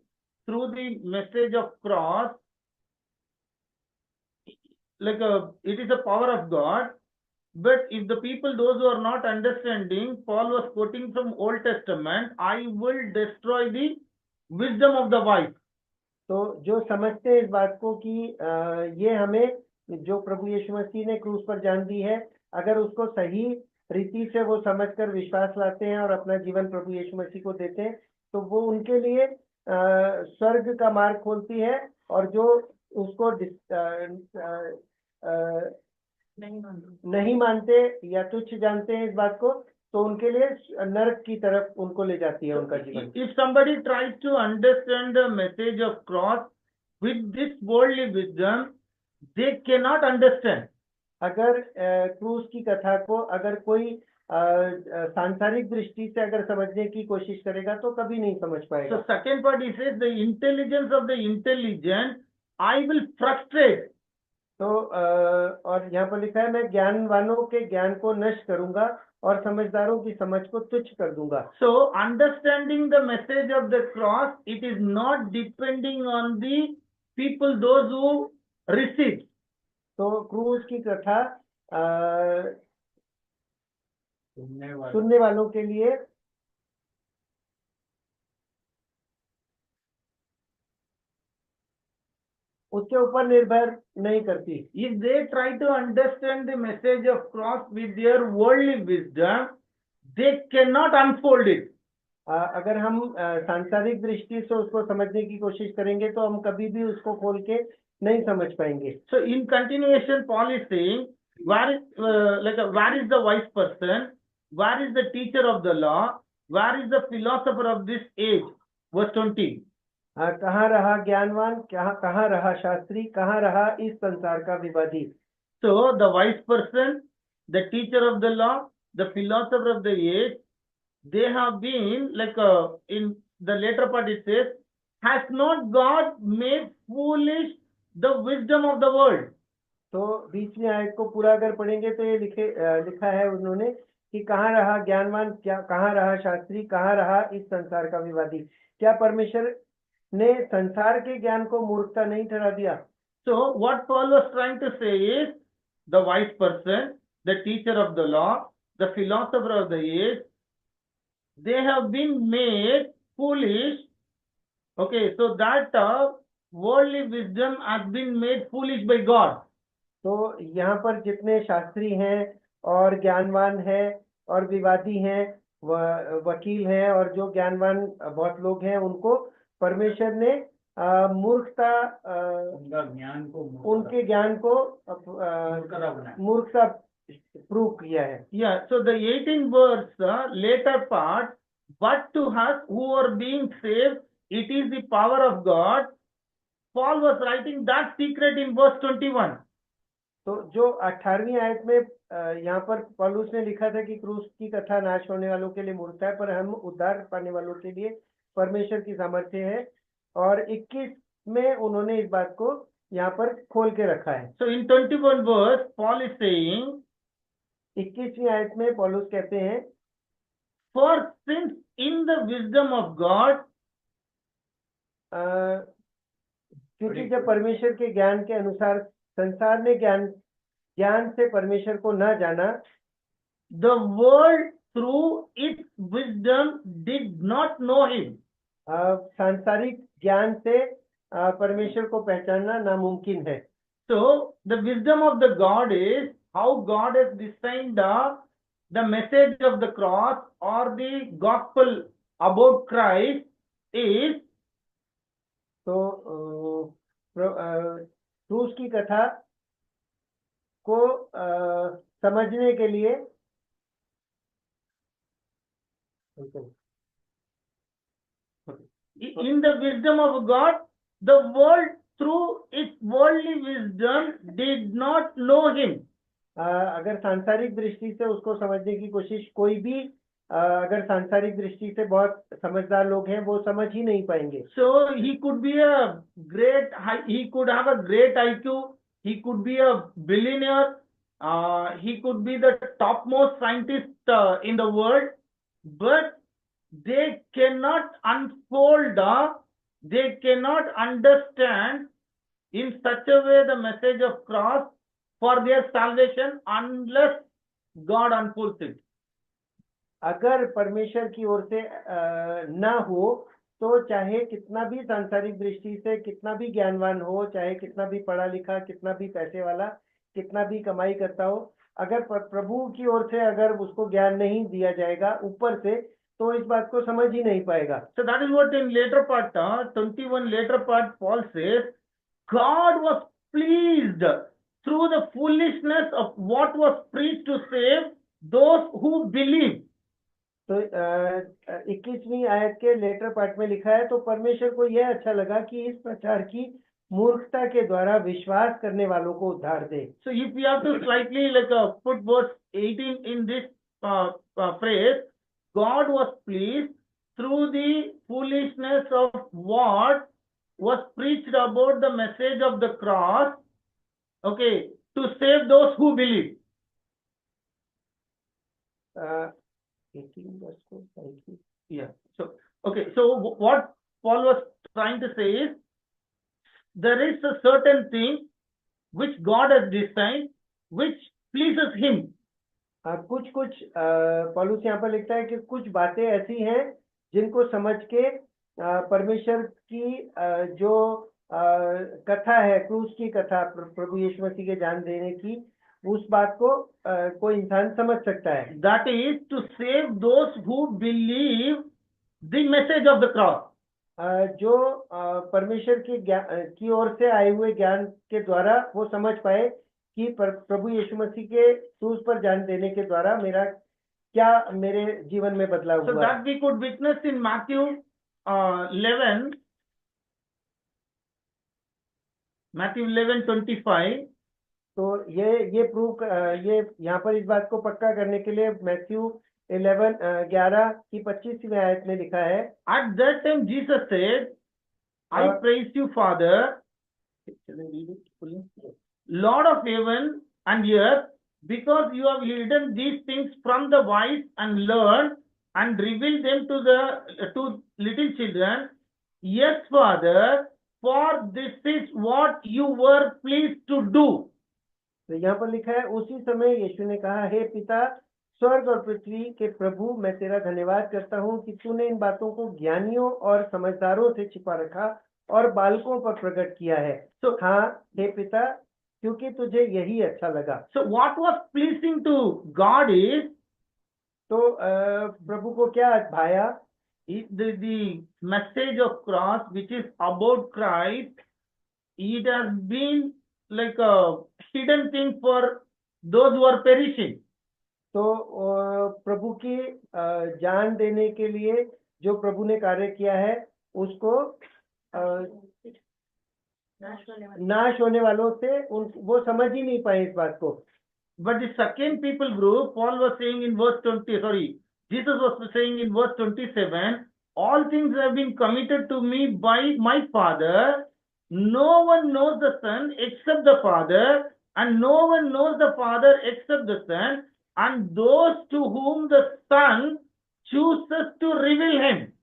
through the message of cross, like it is a power of God. But if the people, those who are not understanding, Paul was quoting from Old Testament, I will destroy the wisdom of the wise. तो जो समझते हैं इस बात को कि ये हमें जो प्रभु यीशु मसीह ने क्रूस पर जान दी है, अगर उसको सही रीति से वो समझकर विश्वास लाते हैं और अपना जीवन प्रभु यीशु मसीह को देते हैं, तो वो उनके लिए स्वर्ग का मार्ग खोलती है, और जो उसको नहीं मानते या तुच्छ जानते हैं इस बात को, तो उनके लिए नरक की तरफ उनको ले जाती है उनका जीवन। If somebody tries to understand the message of cross with this worldly wisdom, they cannot understand. अगर क्रूस की कथा को अगर कोई सांसारिक दृष्टि से अगर समझने की कोशिश करेगा तो कभी नहीं समझ पाएगा। So second part he says the intelligence of the intelligent I will frustrate. तो और यहाँ पर लिखा है मैं ज्ञानवानों के ज्ञान को नष्ट करूंगा और समझदारों की समझ को तुच्छ कर दूंगा। So understanding the message of the cross, it is not depending on the people, those who receive. तो क्रूस की कथा सुनने वालों के लिए उसके ऊपर निर्भर नहीं करती। If they try to understand the message of cross with their worldly wisdom, they cannot unfold it. अगर हम सांसारिक दृष्टि से उसको समझने की कोशिश करेंगे तो हम कभी भी उसको खोल के नहीं समझ पाएंगे। So in continuation, Paul is saying, where is the wise person? Where is the teacher of the law? Where is the philosopher of this age? Verse 20. कहाँ रहा ज्ञानवान, कहाँ रहा शास्त्री, कहाँ रहा इस संसार का विवादी। So the wise person, the teacher of the law, the philosopher of the age, they have been in the later part it says, has not God made foolish the wisdom of the world? तो बीच में आयत को पूरा अगर पढ़ेंगे तो ये लिखा है उन्होंने कि कहाँ रहा ज्ञानवान, क्या कहाँ रहा शास्त्री, कहाँ रहा इस संसार का विवादी। क्या परमेश्वर ने संसार के ज्ञान को मूर्खता नहीं ठहरा दिया? So what Paul was trying to say is, the wise person, the teacher of the law, the philosopher of the age, they have been made foolish. Okay, so that worldly wisdom has been made foolish by God. तो यहाँ पर जितने शास्त्री हैं और ज्ञानवान हैं और विवादी हैं, वकील हैं और जो ज्ञानवान बहुत लोग हैं, उनको परमेश्वर ने मूर्खता, उनके ज्ञान को मूर्खता प्रूव किया है। Yeah, so the 18th verse, later part, but to us who are being saved, it is the power of God. Paul was writing that secret in verse 21. तो जो 18वीं आयत में यहाँ पर पौलुस ने लिखा था कि क्रूस की कथा नाश होने वालों के लिए मूर्खता है, पर हम उद्धार पाने वालों के लिए परमेश्वर की सामर्थ्य है, और 21 में उन्होंने इस बात को यहाँ पर खोल के रखा है। So in 21 verse, Paul is saying, 21वीं आयत में पौलुस कहते हैं, for since in the wisdom of God, क्योंकि जब परमेश्वर के ज्ञान के अनुसार संसार ने ज्ञान से परमेश्वर को न जाना, the world through its wisdom did not know him. सांसारिक ज्ञान से परमेश्वर को पहचानना नामुमकिन है। So the wisdom of the God is how God has designed the message of the cross or the gospel about Christ is, तो क्रूस की कथा को समझने के लिए in the wisdom of God, the world through its worldly wisdom did not know him. अगर सांसारिक दृष्टि से उसको समझने की कोशिश, कोई भी अगर सांसारिक दृष्टि से बहुत समझदार लोग हैं, वो समझ ही नहीं पाएंगे। So he could be a great, he could have a great IQ, he could be a billionaire, he could be the topmost scientist in the world, but they cannot unfold, they cannot understand in such a way the message of cross for their salvation unless God unfolds it. अगर परमेश्वर की ओर से ना हो तो चाहे कितना भी सांसारिक दृष्टि से कितना भी ज्ञानवान हो, चाहे कितना भी पढ़ा लिखा, कितना भी पैसे वाला, कितना भी कमाई करता हो, अगर प्रभु की ओर से अगर उसको ज्ञान नहीं दिया जाएगा ऊपर से, तो इस बात को समझ ही नहीं पाएगा। So that is what in later part, 21 later part, Paul says, God was pleased through the foolishness of what was preached to save those who believe. तो 21वीं आयत के लेटर पार्ट में लिखा है, तो परमेश्वर को यह अच्छा लगा कि इस प्रचार की मूर्खता के द्वारा विश्वास करने वालों को उद्धार दे। So if we have to slightly put verse 18 in this phrase, God was pleased through the foolishness of what was preached about the message of the cross, okay, to save those who believe. 18 verse को side की. Yeah. So, okay. So what Paul was trying to say is, there is a certain thing which God has designed, which pleases Him. कुछ पौलुस यहाँ पर लिखता है कि कुछ बातें ऐसी हैं जिनको समझ के परमेश्वर की जो कथा है, क्रूस की कथा, प्रभु यीशु मसीह के जान देने की, उस बात को कोई इंसान समझ सकता है. That is to save those who believe the message of the cross. जो परमेश्वर की ओर से आए हुए ज्ञान के द्वारा वो समझ पाए कि प्रभु यीशु मसीह के क्रूस पर जान देने के द्वारा क्या मेरे जीवन में बदलाव हुआ. So that we could witness in Matthew 11:25. तो ये प्रूव ये यहाँ पर इस बात को पक्का करने के लिए मैथ्यू 11 की 25वीं आयत में लिखा है. At that time Jesus said, I praise you, Father, Lord of heaven and earth, because you have hidden these things from the wise and learned and revealed them to little children. Yes, Father, for this is what you were pleased to do. तो यहाँ पर लिखा है, उसी समय यीशु ने कहा, हे पिता, स्वर्ग और पृथ्वी के प्रभु, मैं तेरा धन्यवाद करता हूँ कि तूने इन बातों को ज्ञानियों और समझदारों से छिपा रखा और बालकों पर प्रकट किया है. तो हाँ हे पिता, क्योंकि तुझे यही अच्छा लगा. So what was pleasing to God is, तो प्रभु को क्या भाया? the message of cross, which is about Christ, it has been like a hidden thing for those who are perishing. तो प्रभु की जान देने के लिए जो प्रभु ने कार्य किया है, उसको नाश होने वालों से वो समझ ही नहीं पाए इस बात को. But the second people group, Paul was saying in verse 20, Jesus was saying in verse 27, all things have been committed to me by my Father. No one knows the Son except the Father, and no one knows the Father except the Son, and those to whom the Son chooses to reveal him.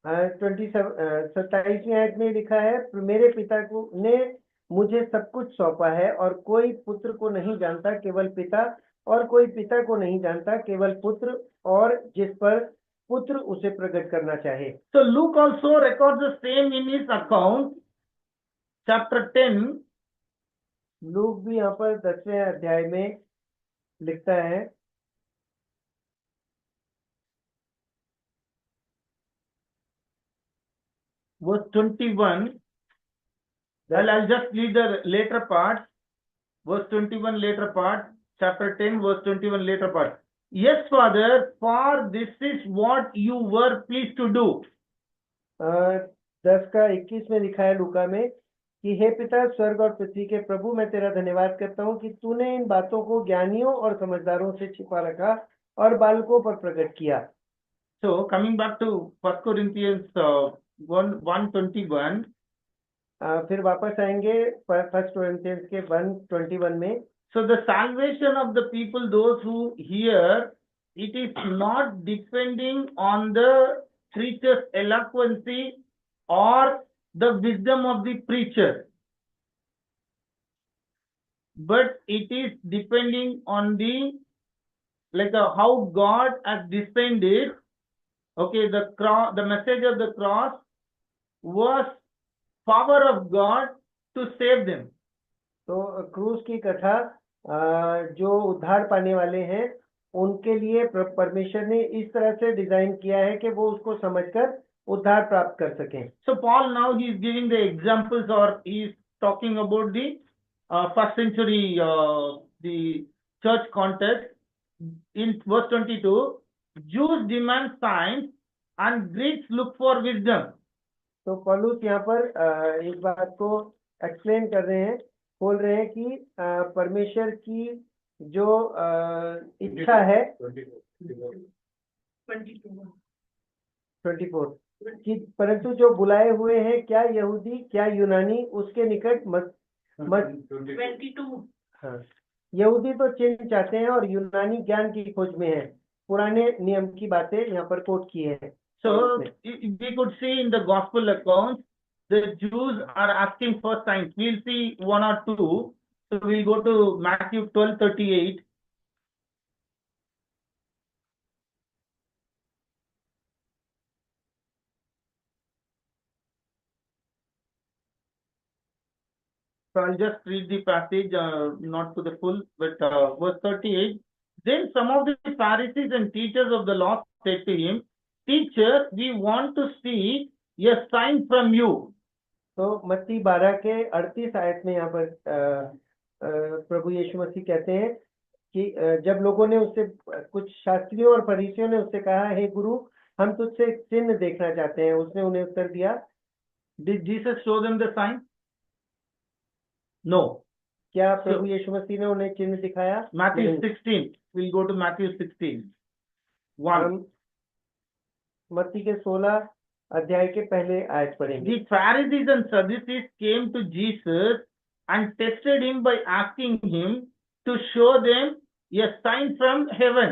27वीं आयत में लिखा है, मेरे पिता को ने मुझे सब कुछ सौंपा है, और कोई पुत्र को नहीं जानता केवल पिता, और कोई पिता को नहीं जानता केवल पुत्र, और जिस पर पुत्र उसे प्रकट करना चाहे. So Luke also records the same in his account, chapter 10. Look भी यहाँ पर 10वें अध्याय में लिखता है, verse 21. I'll just read the later part. Verse 21 later part. Chapter 10 verse 21 later part. Yes, Father, for this is what you were pleased to do. 10 का 21 में लिखा है लूका में कि हे पिता, स्वर्ग और पृथ्वी के प्रभु, मैं तेरा धन्यवाद करता हूँ कि तूने इन बातों को ज्ञानियों और समझदारों से छिपा रखा और बालकों पर प्रकट किया. So coming back to 1 Corinthians 1:21. फिर वापस आएंगे 1 Corinthians के 1:21 में. So the salvation of the people, those who hear, it is not depending on the preacher's eloquency or the wisdom of the preacher, but it is depending on the how God has designed it. Okay, the message of the cross was power of God to save them. तो क्रूस की कथा जो उद्धार पाने वाले हैं उनके लिए परमेश्वर ने इस तरह से डिजाइन किया है कि वो उसको समझकर उद्धार प्राप्त कर सकें. So Paul now he is giving the examples, or he is talking about the first century the church context. In verse 22, Jews demand signs and Greeks look for wisdom. तो पौलुस यहाँ पर इस बात को एक्सप्लेन कर रहे हैं, बोल रहे हैं कि परमेश्वर की जो इच्छा है, 24 कि परंतु जो बुलाए हुए हैं, क्या यहूदी क्या यूनानी, उसके निकट मत 22 हाँ, यहूदी तो चिन्ह चाहते हैं और यूनानी ज्ञान की खोज में है। पुराने नियम की बातें यहाँ पर कोट की है। So we could see in the gospel accounts, the Jews are asking for signs. We'll see one or two. So we'll go to Matthew 12:38. So I'll just read the passage, not to the full, but verse 38. Then some of the Pharisees and teachers of the law said to him, Teacher, we want to see a sign from you. तो मत्ती 12 के 38 आयत में यहाँ पर प्रभु यीशु मसीह कहते हैं कि जब लोगों ने उससे, कुछ शास्त्रियों और फरीसियों ने उससे कहा, हे गुरु, हम तुझसे चिन्ह देखना चाहते हैं। उसने उन्हें उत्तर दिया, Did Jesus show them the sign? No. क्या प्रभु यीशु मसीह ने उन्हें चिन्ह दिखाया? Matthew नहीं। 16. We'll go to Matthew 16. 1. हम मत्ती के 16 अध्याय के पहले आयत पढ़ेंगे। The Pharisees and Sadducees came to Jesus and tested him by asking him to show them a sign from heaven.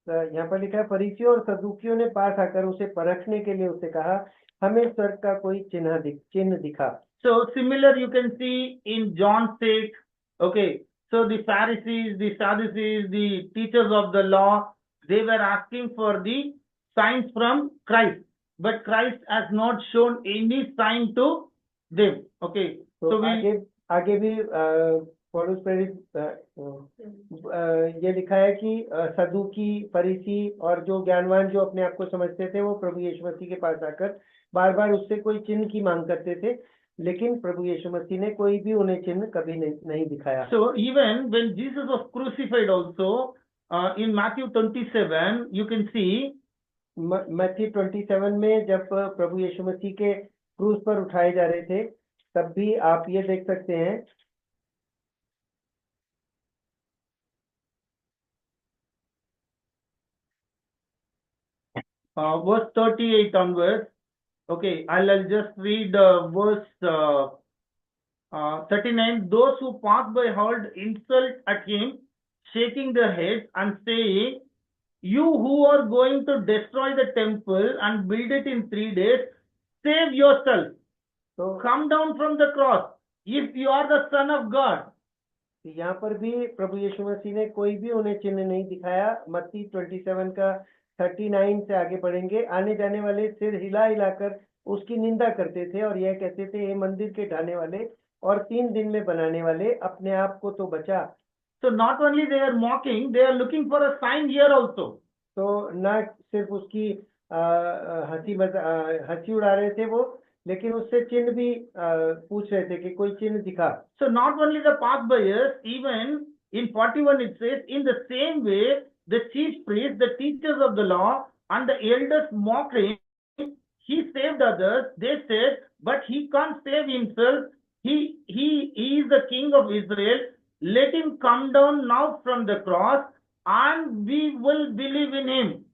तो यहाँ पर लिखा है, फरीसियों और सदूकियों ने पास आकर उसे परखने के लिए उससे कहा, हमें स्वर्ग का कोई चिन्ह दिखा। So similar you can see in John 6. Okay, so the Pharisees, the Sadducees, the teachers of the law, they were asking for the signs from Christ, but Christ has not shown any sign to them. Okay, तो so we आगे भी पौलुस प्रेरित ये लिखा है कि सदूकी, फरीसी और जो ज्ञानवान जो अपने आप को समझते थे, वो प्रभु यीशु मसीह के पास आकर बार बार उससे कोई चिन्ह की मांग करते थे, लेकिन प्रभु यीशु मसीह ने कोई भी उन्हें चिन्ह कभी नहीं दिखाया। So even when Jesus was crucified also, in Matthew 27, you can see मत्ती 27 में जब प्रभु यीशु मसीह के क्रूस पर उठाए जा रहे थे, तब भी आप ये देख सकते हैं, verse 38 onwards. Okay, I'll just read verse 39. Those who passed by hurled insult at him, shaking their heads and saying, You who are going to destroy the temple and build it in 3 days, save yourself. तो Come down from the cross if you are the Son of God. यहाँ पर भी प्रभु यीशु मसीह ने कोई भी उन्हें चिन्ह नहीं दिखाया। मत्ती 27 का 39 से आगे पढ़ेंगे। आने जाने वाले सिर हिला हिलाकर उसकी निंदा करते थे और यह कहते थे, हे मंदिर के ढाने वाले और 3 दिन में बनाने वाले, अपने आप को तो बचा। So not only they are mocking, they are looking for a sign here also. तो न सिर्फ उसकी हंसी उड़ा रहे थे वो, लेकिन उससे चिन्ह भी पूछ रहे थे कि कोई चिन्ह दिखा। So not only the passbyers, even in 41 it says, in the same way the chief priests, the teachers of the law and the elders mocked him. He saved others. They said, but he can't save himself. He is the king of Israel. Let him come down now from the cross and we will believe in him.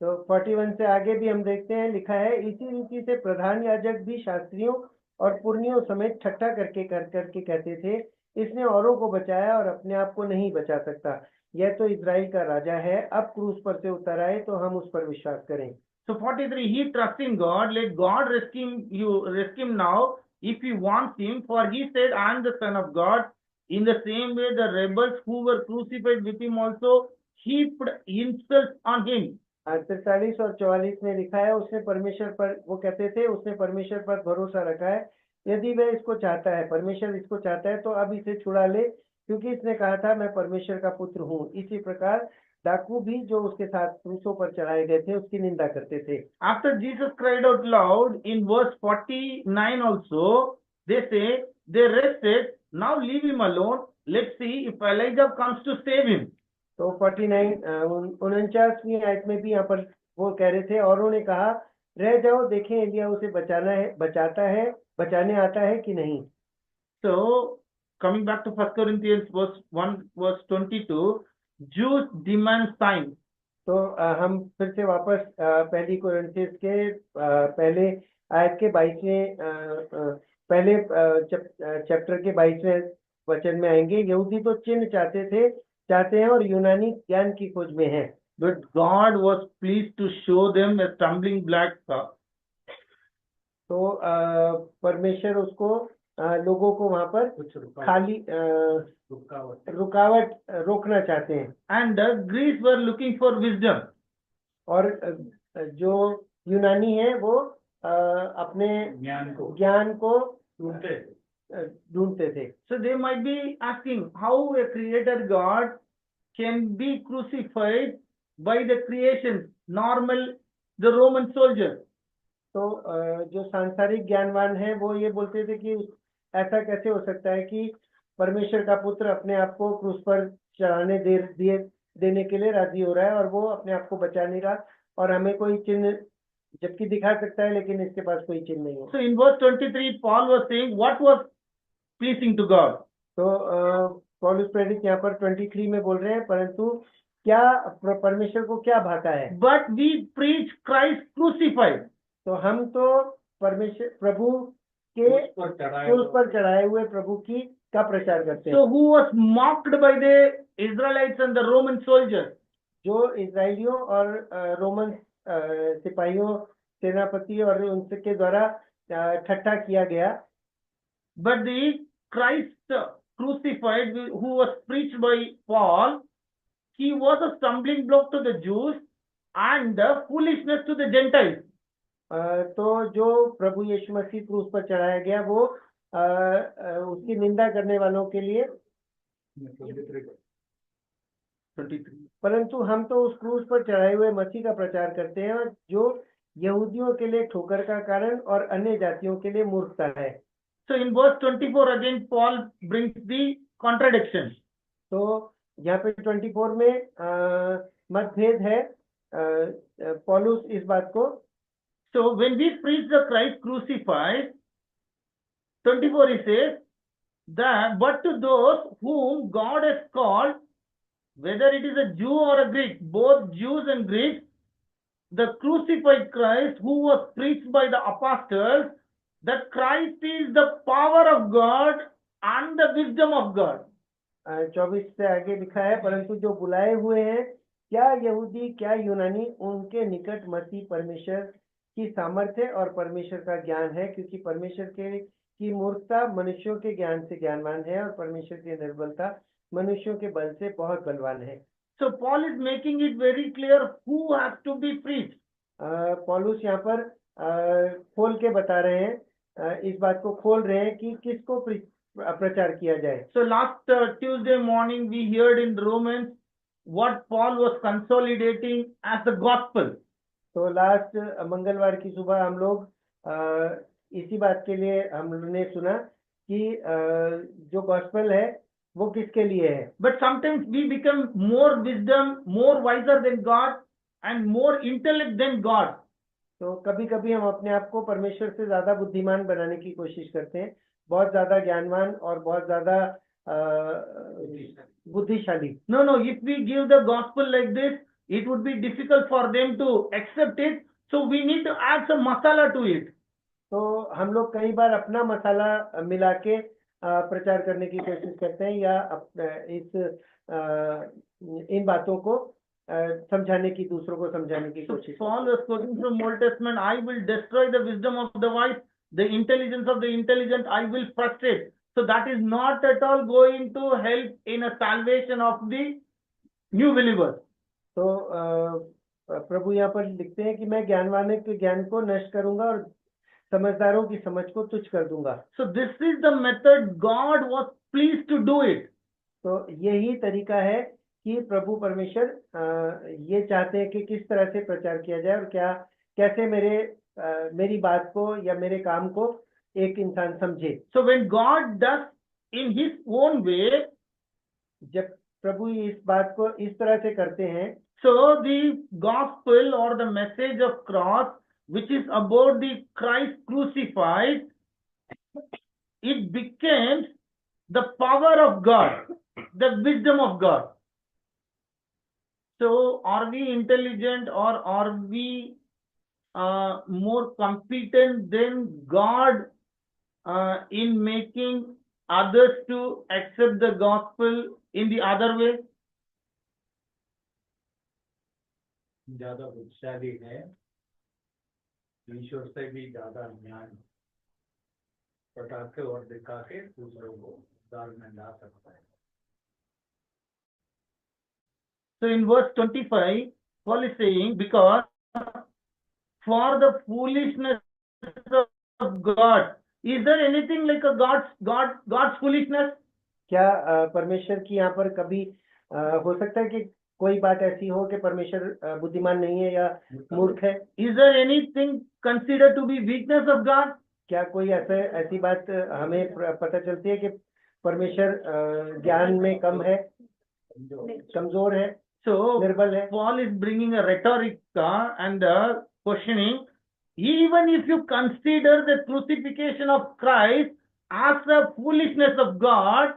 तो 41 से आगे भी हम देखते हैं, लिखा है, इसी रीति से प्रधान याजक भी शास्त्रियों और पुरनियों समेत ठट्ठा करके कहते थे, इसने औरों को बचाया और अपने आप को नहीं बचा सकता। यह तो इजराइल का राजा है, अब क्रूस पर से उतर आए तो हम उस पर विश्वास करें। So 43, he trusts in God. Let God rescue him now if he wants him. For he said, I am the Son of God. In the same way, the rebels who were crucified with him also heaped insults on him. 43 और 44 में लिखा है, उसने परमेश्वर पर, वो कहते थे, उसने परमेश्वर पर भरोसा रखा है। यदि वह इसको चाहता है, परमेश्वर इसको चाहता है, तो अब इसे छुड़ा ले, क्योंकि इसने कहा था, मैं परमेश्वर का पुत्र हूँ। इसी प्रकार डाकू भी जो उसके साथ क्रूसों पर चढ़ाए गए थे, उसकी निंदा करते थे। After Jesus cried out loud in verse 49 also, they say, they rested, now leave him alone. Let's see if Elijah comes to save him. तो 49वीं आयत में भी यहाँ पर वो कह रहे थे, और उन्होंने कहा, रह जाओ, देखें एलिया उसे बचाने आता है कि नहीं। So coming back to 1 Corinthians verse 1 verse 22, Jews demand signs. तो हम फिर से वापस पहली कोरिन्थियंस के पहले आयत के 22वें पहले चैप्टर के 22वें वचन में आएंगे। यहूदी तो चिन्ह चाहते हैं और यूनानी ज्ञान की खोज में हैं। But God was pleased to show them a stumbling block. तो परमेश्वर उसको लोगों को वहां पर कुछ खाली रुकावट रोकना चाहते हैं। And the Greeks were looking for wisdom. और जो यूनानी है वो अपने ज्ञान को ढूंढते थे। So they might be asking how a creator God can be crucified by the creation, normal, the Roman soldiers. तो जो सांसारिक ज्ञानवान है वो ये बोलते थे कि ऐसा कैसे हो सकता है कि परमेश्वर का पुत्र अपने आप को क्रूस पर चढ़ाने देने के लिए राजी हो रहा है और वो अपने आप को बचा नहीं रहा और हमें कोई चिन्ह जबकि दिखा सकता है लेकिन इसके पास कोई चिन्ह नहीं है। So in verse 23, Paul was saying what was pleasing to God. तो पौलुस प्रेरित यहाँ पर 23 में बोल रहे हैं परंतु क्या परमेश्वर को क्या भाता है। But we preach Christ crucified. तो हम तो परमेश्वर प्रभु के क्रूस पर चढ़ाए हुए प्रभु की का प्रचार करते हैं। So who was mocked by the Israelites and the Roman soldiers? जो इजराइलियों और रोमन सिपाहियों सेनापति और उनके द्वारा ठट्ठा किया गया। But the Christ crucified, who was preached by Paul, he was a stumbling block to the Jews and the foolishness to the Gentiles. तो जो प्रभु यीशु मसीह क्रूस पर चढ़ाया गया वो उसकी निंदा करने वालों के लिए, परंतु हम तो उस क्रूस पर चढ़ाए हुए मसीह का प्रचार करते हैं जो यहूदियों के लिए ठोकर का कारण और अन्य जातियों के लिए मूर्खता है। So in verse 24 again Paul brings the contradiction. तो यहाँ पे 24 में मतभेद है पौलुस इस बात को। So when we preach the Christ crucified, 24 he says that but to those whom God has called, whether it is a Jew or a Greek, both Jews and Greeks, the crucified Christ who was preached by the apostles, that Christ is the power of God and the wisdom of God. 24 से आगे लिखा है परंतु जो बुलाए हुए हैं क्या यहूदी क्या यूनानी उनके निकट मसीह परमेश्वर की सामर्थ्य और परमेश्वर का ज्ञान है, क्योंकि परमेश्वर की मूर्खता मनुष्यों के ज्ञान से ज्ञानवान है और परमेश्वर की निर्बलता मनुष्यों के बल से बहुत बलवान है। So Paul is making it very clear who has to be preached. पौलुस यहाँ पर खोल के बता रहे हैं, इस बात को खोल रहे हैं कि किसको प्रचार किया जाए। So last Tuesday morning we heard in Romans what Paul was consolidating as the gospel. तो लास्ट मंगलवार की सुबह हम लोग इसी बात के लिए हमने सुना कि जो गॉस्पेल है वो किसके लिए है। But sometimes we become more wisdom, more wiser than God and more intellect than God. तो कभी कभी हम अपने आप को परमेश्वर से ज्यादा बुद्धिमान बनाने की कोशिश करते हैं, बहुत ज्यादा ज्ञानवान और बहुत ज्यादा बुद्धिशाली। No, if we give the gospel like this, it would be difficult for them to accept it. So we need to add some masala to it. तो हम लोग कई बार अपना मसाला मिला के प्रचार करने की कोशिश करते हैं या इन बातों को समझाने की, दूसरों को समझाने की कोशिश। Paul was quoting from Old Testament, I will destroy the wisdom of the wise, the intelligence of the intelligent I will frustrate. So that is not at all going to help in a salvation of the new believers. तो प्रभु यहाँ पर लिखते हैं कि मैं ज्ञानवान के ज्ञान को नष्ट करूंगा और समझदारों की समझ को तुच्छ कर दूंगा। So this is the method God was pleased to do it. तो यही तरीका है कि प्रभु परमेश्वर ये चाहते हैं कि किस तरह से प्रचार किया जाए और कैसे मेरी बात को या मेरे काम को एक इंसान समझे। So when God does in his own way, जब प्रभु इस बात को इस तरह से करते हैं, so the gospel or the message of cross, which is about the Christ crucified, it becomes the power of God, the wisdom of God. So, are we intelligent or are we more competent than God in making others to accept the gospel in the other way? ज्यादा बुद्धिशाली है, ईश्वर से भी ज्यादा ज्ञान पटा के और दिखा के दूसरों को दाल में ला सकता है. So in verse 25, Paul is saying, because for the foolishness of God, is there anything like a God's foolishness? क्या परमेश्वर की यहाँ पर कभी हो सकता है कि कोई बात ऐसी हो कि परमेश्वर बुद्धिमान नहीं है या मूर्ख है? Is there anything considered to be weakness of God? क्या कोई ऐसी बात हमें पता चलती है कि परमेश्वर ज्ञान में कम है, कमजोर है, So निर्बल है? Paul is bringing a rhetoric and questioning. Even if you consider the crucifixion of Christ as a foolishness of God,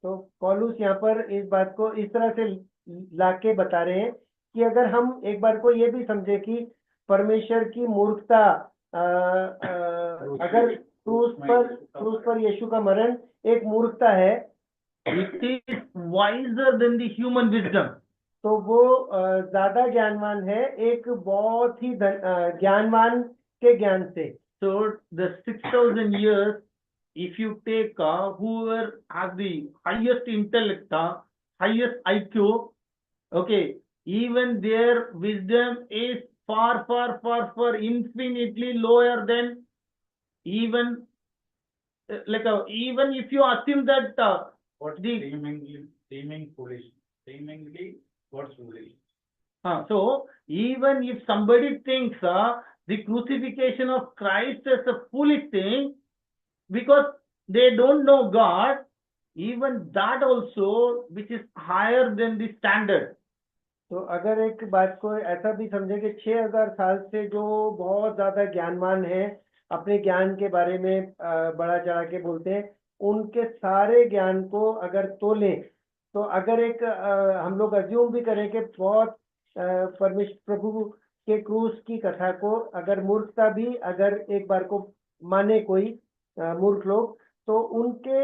तो पौलुस यहाँ पर इस बात को इस तरह से लाके बता रहे हैं कि अगर हम एक बार को ये भी समझे कि परमेश्वर की मूर्खता अगर क्रूस पर यीशु का मरण एक मूर्खता है, it is wiser than the human wisdom. तो वो ज्यादा ज्ञानवान है एक बहुत ही ज्ञानवान के ज्ञान से. So the 6,000 years, if you take whoever has the highest intellect, highest IQ, okay, even their wisdom is far infinitely lower than even even if you assume that What's seeming foolish? Seemingly, what's foolish? So even if somebody thinks the crucifixion of Christ is a foolish thing because they don't know God, even that also which is higher than the standard. तो अगर एक बात को ऐसा भी समझे कि 6000 साल से जो बहुत ज्यादा ज्ञानवान है, अपने ज्ञान के बारे में बड़ा चढ़ा के बोलते हैं, उनके सारे ज्ञान को अगर तोलें, तो अगर एक हम लोग अज्यूम भी करें कि बहुत परमेश्वर प्रभु के क्रूस की कथा को अगर मूर्खता भी अगर एक बार को माने कोई मूर्ख लोग, तो उनके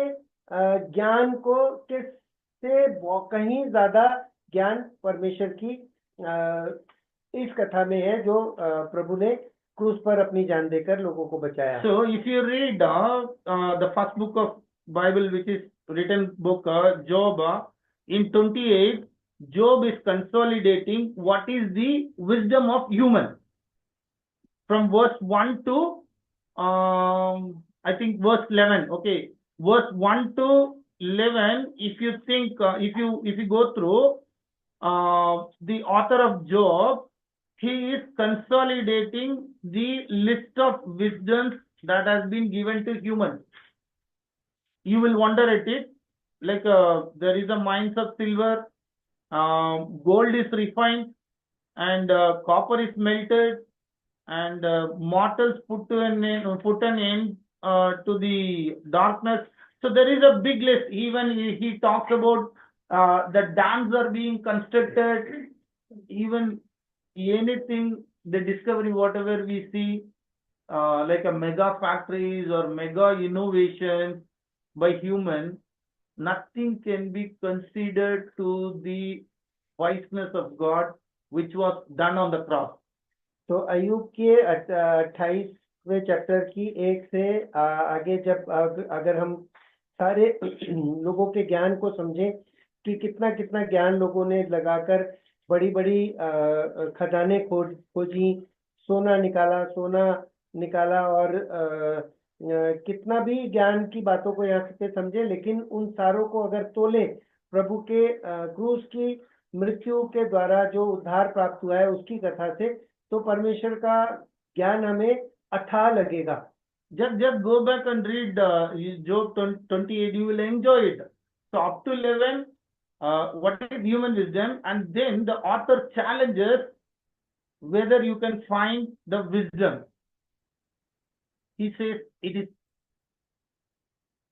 ज्ञान को से कहीं ज्यादा ज्ञान परमेश्वर की इस कथा में है जो प्रभु ने क्रूस पर अपनी जान देकर लोगों को बचाया. So if you read the first book of Bible, which is written book Job, in 28, Job is consolidating what is the wisdom of human. From verse 1 to I think verse 11. Okay, verse 1 to 11. If you think if you go through the author of Job, he is consolidating the list of wisdoms that has been given to humans. You will wonder at it, like there is a mines of silver, gold is refined, and copper is melted, and mortals put an end to the darkness. So there is a big list. Even he talks about the dams are being constructed, even anything, the discovery, whatever we see, like a mega factories or mega innovations by human, nothing can be considered to the wiseness of God, which was done on the cross. तो अय्यूब के 28वें chapter की 1 से आगे जब अगर हम सारे लोगों के ज्ञान को समझें कि कितना कितना ज्ञान लोगों ने लगाकर बड़ी बड़ी खदानें खोजी, सोना निकाला और कितना भी ज्ञान की बातों को यहाँ से समझे, लेकिन उन सारों को अगर तोले प्रभु के क्रूस की मृत्यु के द्वारा जो उद्धार प्राप्त हुआ है उसकी कथा से, तो परमेश्वर का ज्ञान हमें अथाह लगेगा. Just go back and read Job 28, you will enjoy it. So up to 11, what is human wisdom, and then the author challenges whether you can find the wisdom. He says it is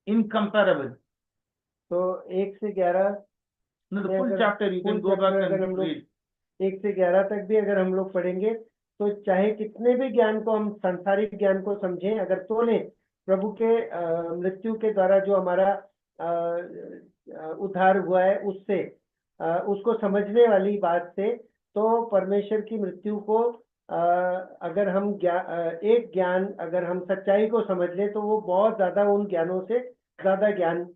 incomparable. तो 1 से 11 No, the full chapter you can go back and read. 1 से 11 तक भी अगर हम लोग पढ़ेंगे तो चाहे कितने भी ज्ञान को हम सांसारिक ज्ञान को समझें, अगर तोलें प्रभु के मृत्यु के द्वारा जो हमारा उद्धार हुआ है उससे, उसको समझने वाली बात से, तो परमेश्वर की मृत्यु को अगर हम एक ज्ञान अगर हम सच्चाई को समझ लें तो वो बहुत ज्यादा उन ज्ञानों से ज्यादा ज्ञान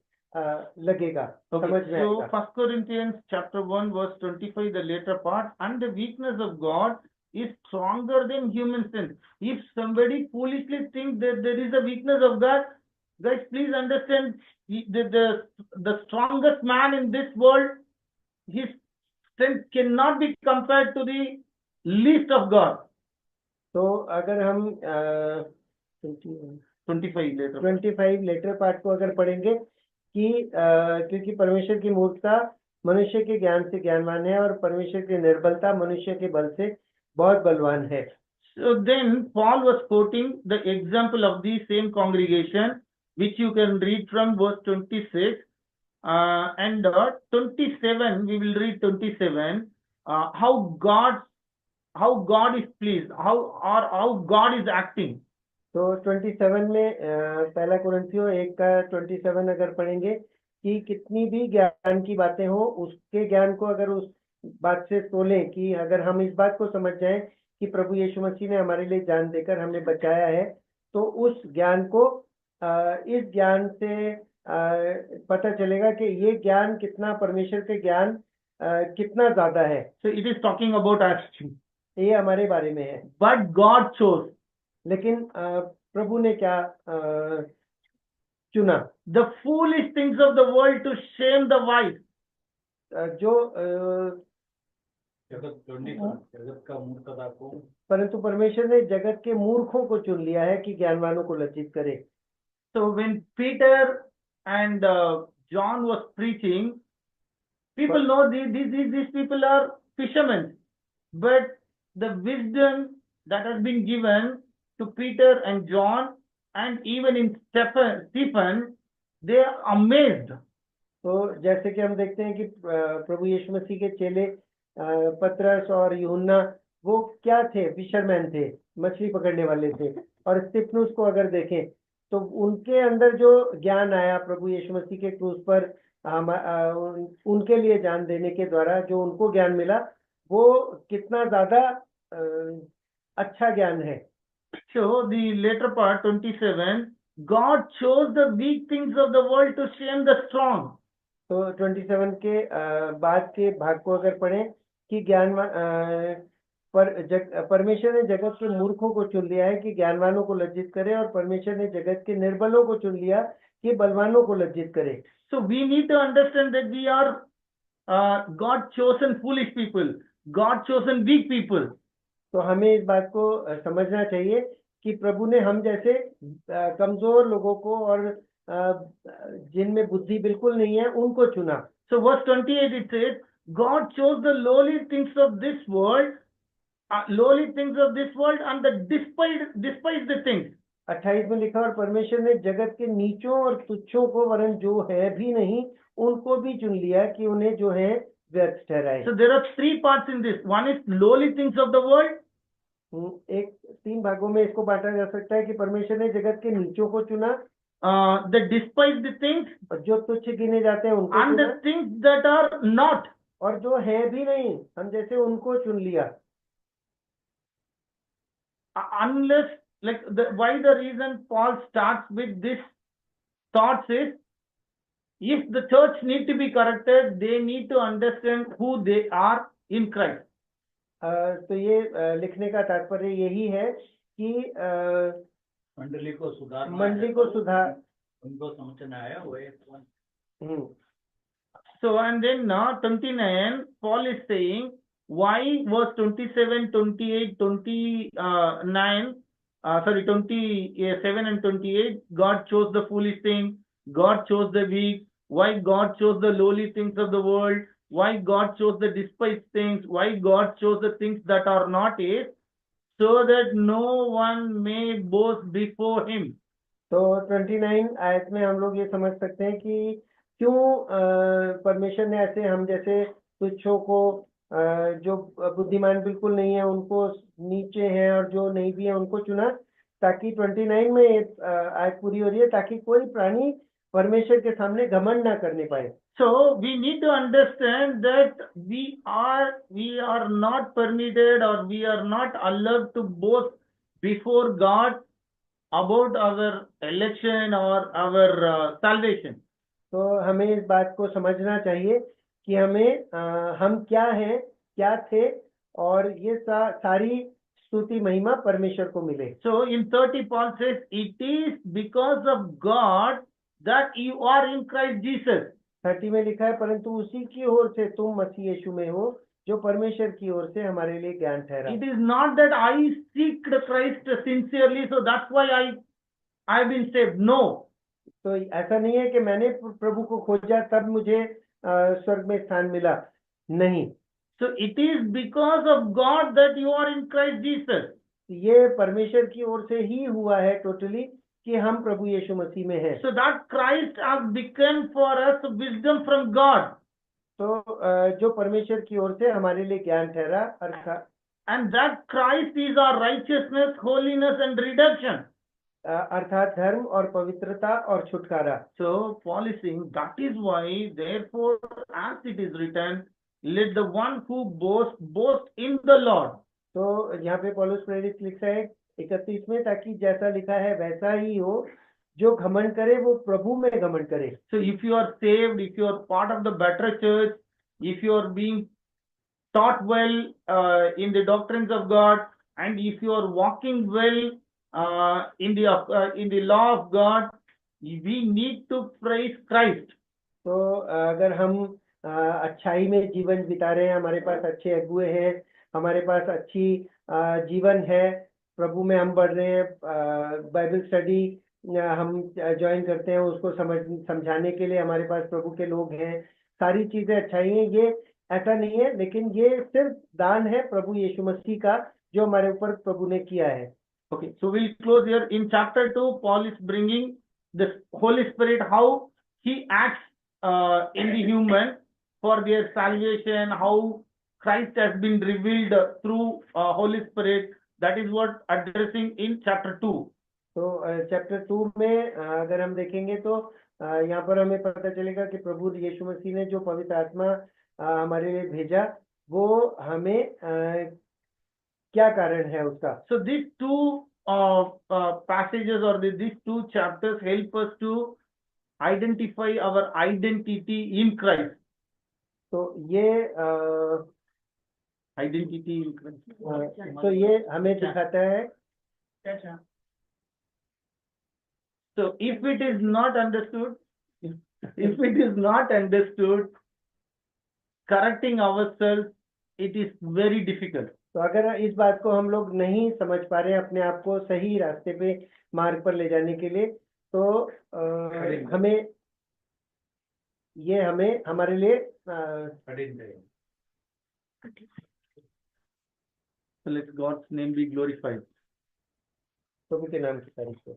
लगेगा, समझ में So आएगा। 1 Corinthians chapter 1 verse 25, the later part, and the weakness of God is stronger than human strength. If somebody foolishly thinks that there is a weakness of God, guys, please understand, the strongest man in this world, his strength cannot be compared to the least of God. तो अगर हम 25 letter part को अगर पढ़ेंगे कि क्योंकि परमेश्वर की मूर्खता मनुष्य के ज्ञान से ज्ञानवान है और परमेश्वर की निर्बलता मनुष्य के बल से बहुत बलवान है। So then Paul was quoting the example of the same congregation, which you can read from verse 26 and 27. We will read 27. How God is pleased, how God is acting. तो 27 में पहला कुरिन्थियों 1 का 27 अगर पढ़ेंगे कि कितनी भी ज्ञान की बातें हो, उसके ज्ञान को अगर उस बात से तोलें कि अगर हम इस बात को समझ जाएं कि प्रभु यीशु मसीह ने हमारे लिए जान देकर हमें बचाया है, तो उस ज्ञान को इस ज्ञान से पता चलेगा कि ये ज्ञान कितना परमेश्वर के ज्ञान कितना ज्यादा है। So it is talking about us. ये हमारे बारे में है। But God chose. लेकिन प्रभु ने क्या चुना? The foolish things of the world to shame the wise. जो जगत का मूर्खता को, परंतु परमेश्वर ने जगत के मूर्खों को चुन लिया है कि ज्ञानवानों को लज्जित करे। So when Peter and John was preaching, people know these people are fishermen, but the wisdom that has been given to Peter and John and even in Stephen, they are amazed. तो जैसे कि हम देखते हैं कि प्रभु यीशु मसीह के चेले पतरस और यूहन्ना वो क्या थे? फिशरमैन थे, मछली पकड़ने वाले थे। और स्तिफनुस को अगर देखें तो उनके अंदर जो ज्ञान आया प्रभु यीशु मसीह के क्रूस पर उनके लिए जान देने के द्वारा जो उनको ज्ञान मिला, वो कितना ज्यादा अच्छा ज्ञान है। So the later part 27, God chose the weak things of the world to shame the strong. तो 27 के बाद के भाग को अगर पढ़ें कि परमेश्वर ने जगत के मूर्खों को चुन लिया है कि ज्ञानवानों को लज्जित करे, और परमेश्वर ने जगत के निर्बलों को चुन लिया कि बलवानों को लज्जित करे। So we need to understand that we are God chosen foolish people, God chosen weak people. तो हमें इस बात को समझना चाहिए कि प्रभु ने हम जैसे कमजोर लोगों को और जिनमें बुद्धि बिल्कुल नहीं है उनको चुना। So verse 28 it says, God chose the lowly things of this world and the despised things. 28 में लिखा, और परमेश्वर ने जगत के नीचों और तुच्छों को वरन जो है भी नहीं उनको भी चुन लिया कि उन्हें जो है व्यर्थ ठहराए। So there are three parts in this. One is lowly things of the world. एक 3 भागों में इसको बांटा जा सकता है कि परमेश्वर ने जगत के नीचों को चुना, the despised things, और जो तुच्छ गिने जाते हैं उनको and चुना, the things that are not, और जो है भी नहीं हम जैसे उनको चुन लिया। unless why the reason Paul starts with this thoughts is, if the church need to be corrected, they need to understand who they are in Christ. तो ये लिखने का तात्पर्य यही है कि मंडली को सुधार उनको समझना है वो। So and then 29 Paul is saying why verse 27, 28, 29 27 and 28, God chose the foolish thing, God chose the weak, why God chose the lowly things of the world, why God chose the despised things, why God chose the things that are not his, so that no one may boast before him. तो 29 आयत में हम लोग ये समझ सकते हैं कि क्यों परमेश्वर ने ऐसे हम जैसे तुच्छों को जो बुद्धिमान बिल्कुल नहीं है उनको नीचे हैं, और जो नहीं भी है उनको चुना, ताकि 29 में आयत पूरी हो रही है, ताकि कोई प्राणी परमेश्वर के सामने घमंड ना करने पाए। So we need to understand that we are not permitted, or we are not allowed to boast before God about our election or our salvation. तो हमें इस बात को समझना चाहिए कि हम क्या हैं, क्या थे, और ये सारी स्तुति महिमा परमेश्वर को मिले। So in 30 Paul says, it is because of God that you are in Christ Jesus. 30 में लिखा है, परंतु उसी की ओर से तुम मसीह यीशु में हो, जो परमेश्वर की ओर से हमारे लिए ज्ञान ठहरा। It is not that I seeked Christ sincerely, so that's why I've been saved. No. तो ऐसा नहीं है कि मैंने प्रभु को खोजा तब मुझे स्वर्ग में स्थान मिला, नहीं। So it is because of God that you are in Christ Jesus. ये परमेश्वर की ओर से ही हुआ है टोटली, कि हम प्रभु यीशु मसीह में हैं। So that Christ has become for us wisdom from God. तो जो परमेश्वर की ओर से हमारे लिए ज्ञान ठहरा, and that Christ is our righteousness, holiness and redemption. अर्थात धर्म और पवित्रता और छुटकारा। So Paul is saying, that is why, therefore, as it is written, let the one who boast in the Lord. तो यहाँ पे पौलुस प्रेरित लिखता है 31 में, ताकि जैसा लिखा है वैसा ही हो, जो घमंड करे वो प्रभु में घमंड करे। So if you are saved, if you are part of the better church, if you are being taught well in the doctrines of God, and if you are walking well in the law of God, we need to praise Christ. तो अगर हम अच्छाई में जीवन बिता रहे हैं, हमारे पास अच्छे अगुए हैं, हमारे पास अच्छी जीवन है, प्रभु में हम बढ़ रहे हैं, बाइबल स्टडी हम ज्वाइन करते हैं, उसको समझाने के लिए हमारे पास प्रभु के लोग हैं, सारी चीजें अच्छाई हैं, ये ऐसा नहीं है, लेकिन ये सिर्फ दान है प्रभु यीशु मसीह का, जो हमारे ऊपर प्रभु ने किया है। Okay, so we'll close here. In chapter 2, Paul is bringing the Holy Spirit, how he acts in the human for their salvation, how Christ has been revealed through Holy Spirit. That is what addressing in chapter 2. तो chapter 2 में अगर हम देखेंगे तो यहाँ पर हमें पता चलेगा कि प्रभु यीशु मसीह ने जो पवित्र आत्मा हमारे लिए भेजा, वो हमें क्या कारण है उसका। So these two passages, or these two chapters, help us to identify our identity in Christ. तो ये identity in Christ. तो ये हमें दिखाता है। So if it is not understood, correcting ourselves, it is very difficult. तो अगर इस बात को हम लोग नहीं समझ पा रहे हैं, अपने आप को सही रास्ते पे, मार्ग पर ले जाने के लिए, तो हमें हमारे लिए So let God's name be glorified. प्रभु के नाम की तारीफ हो।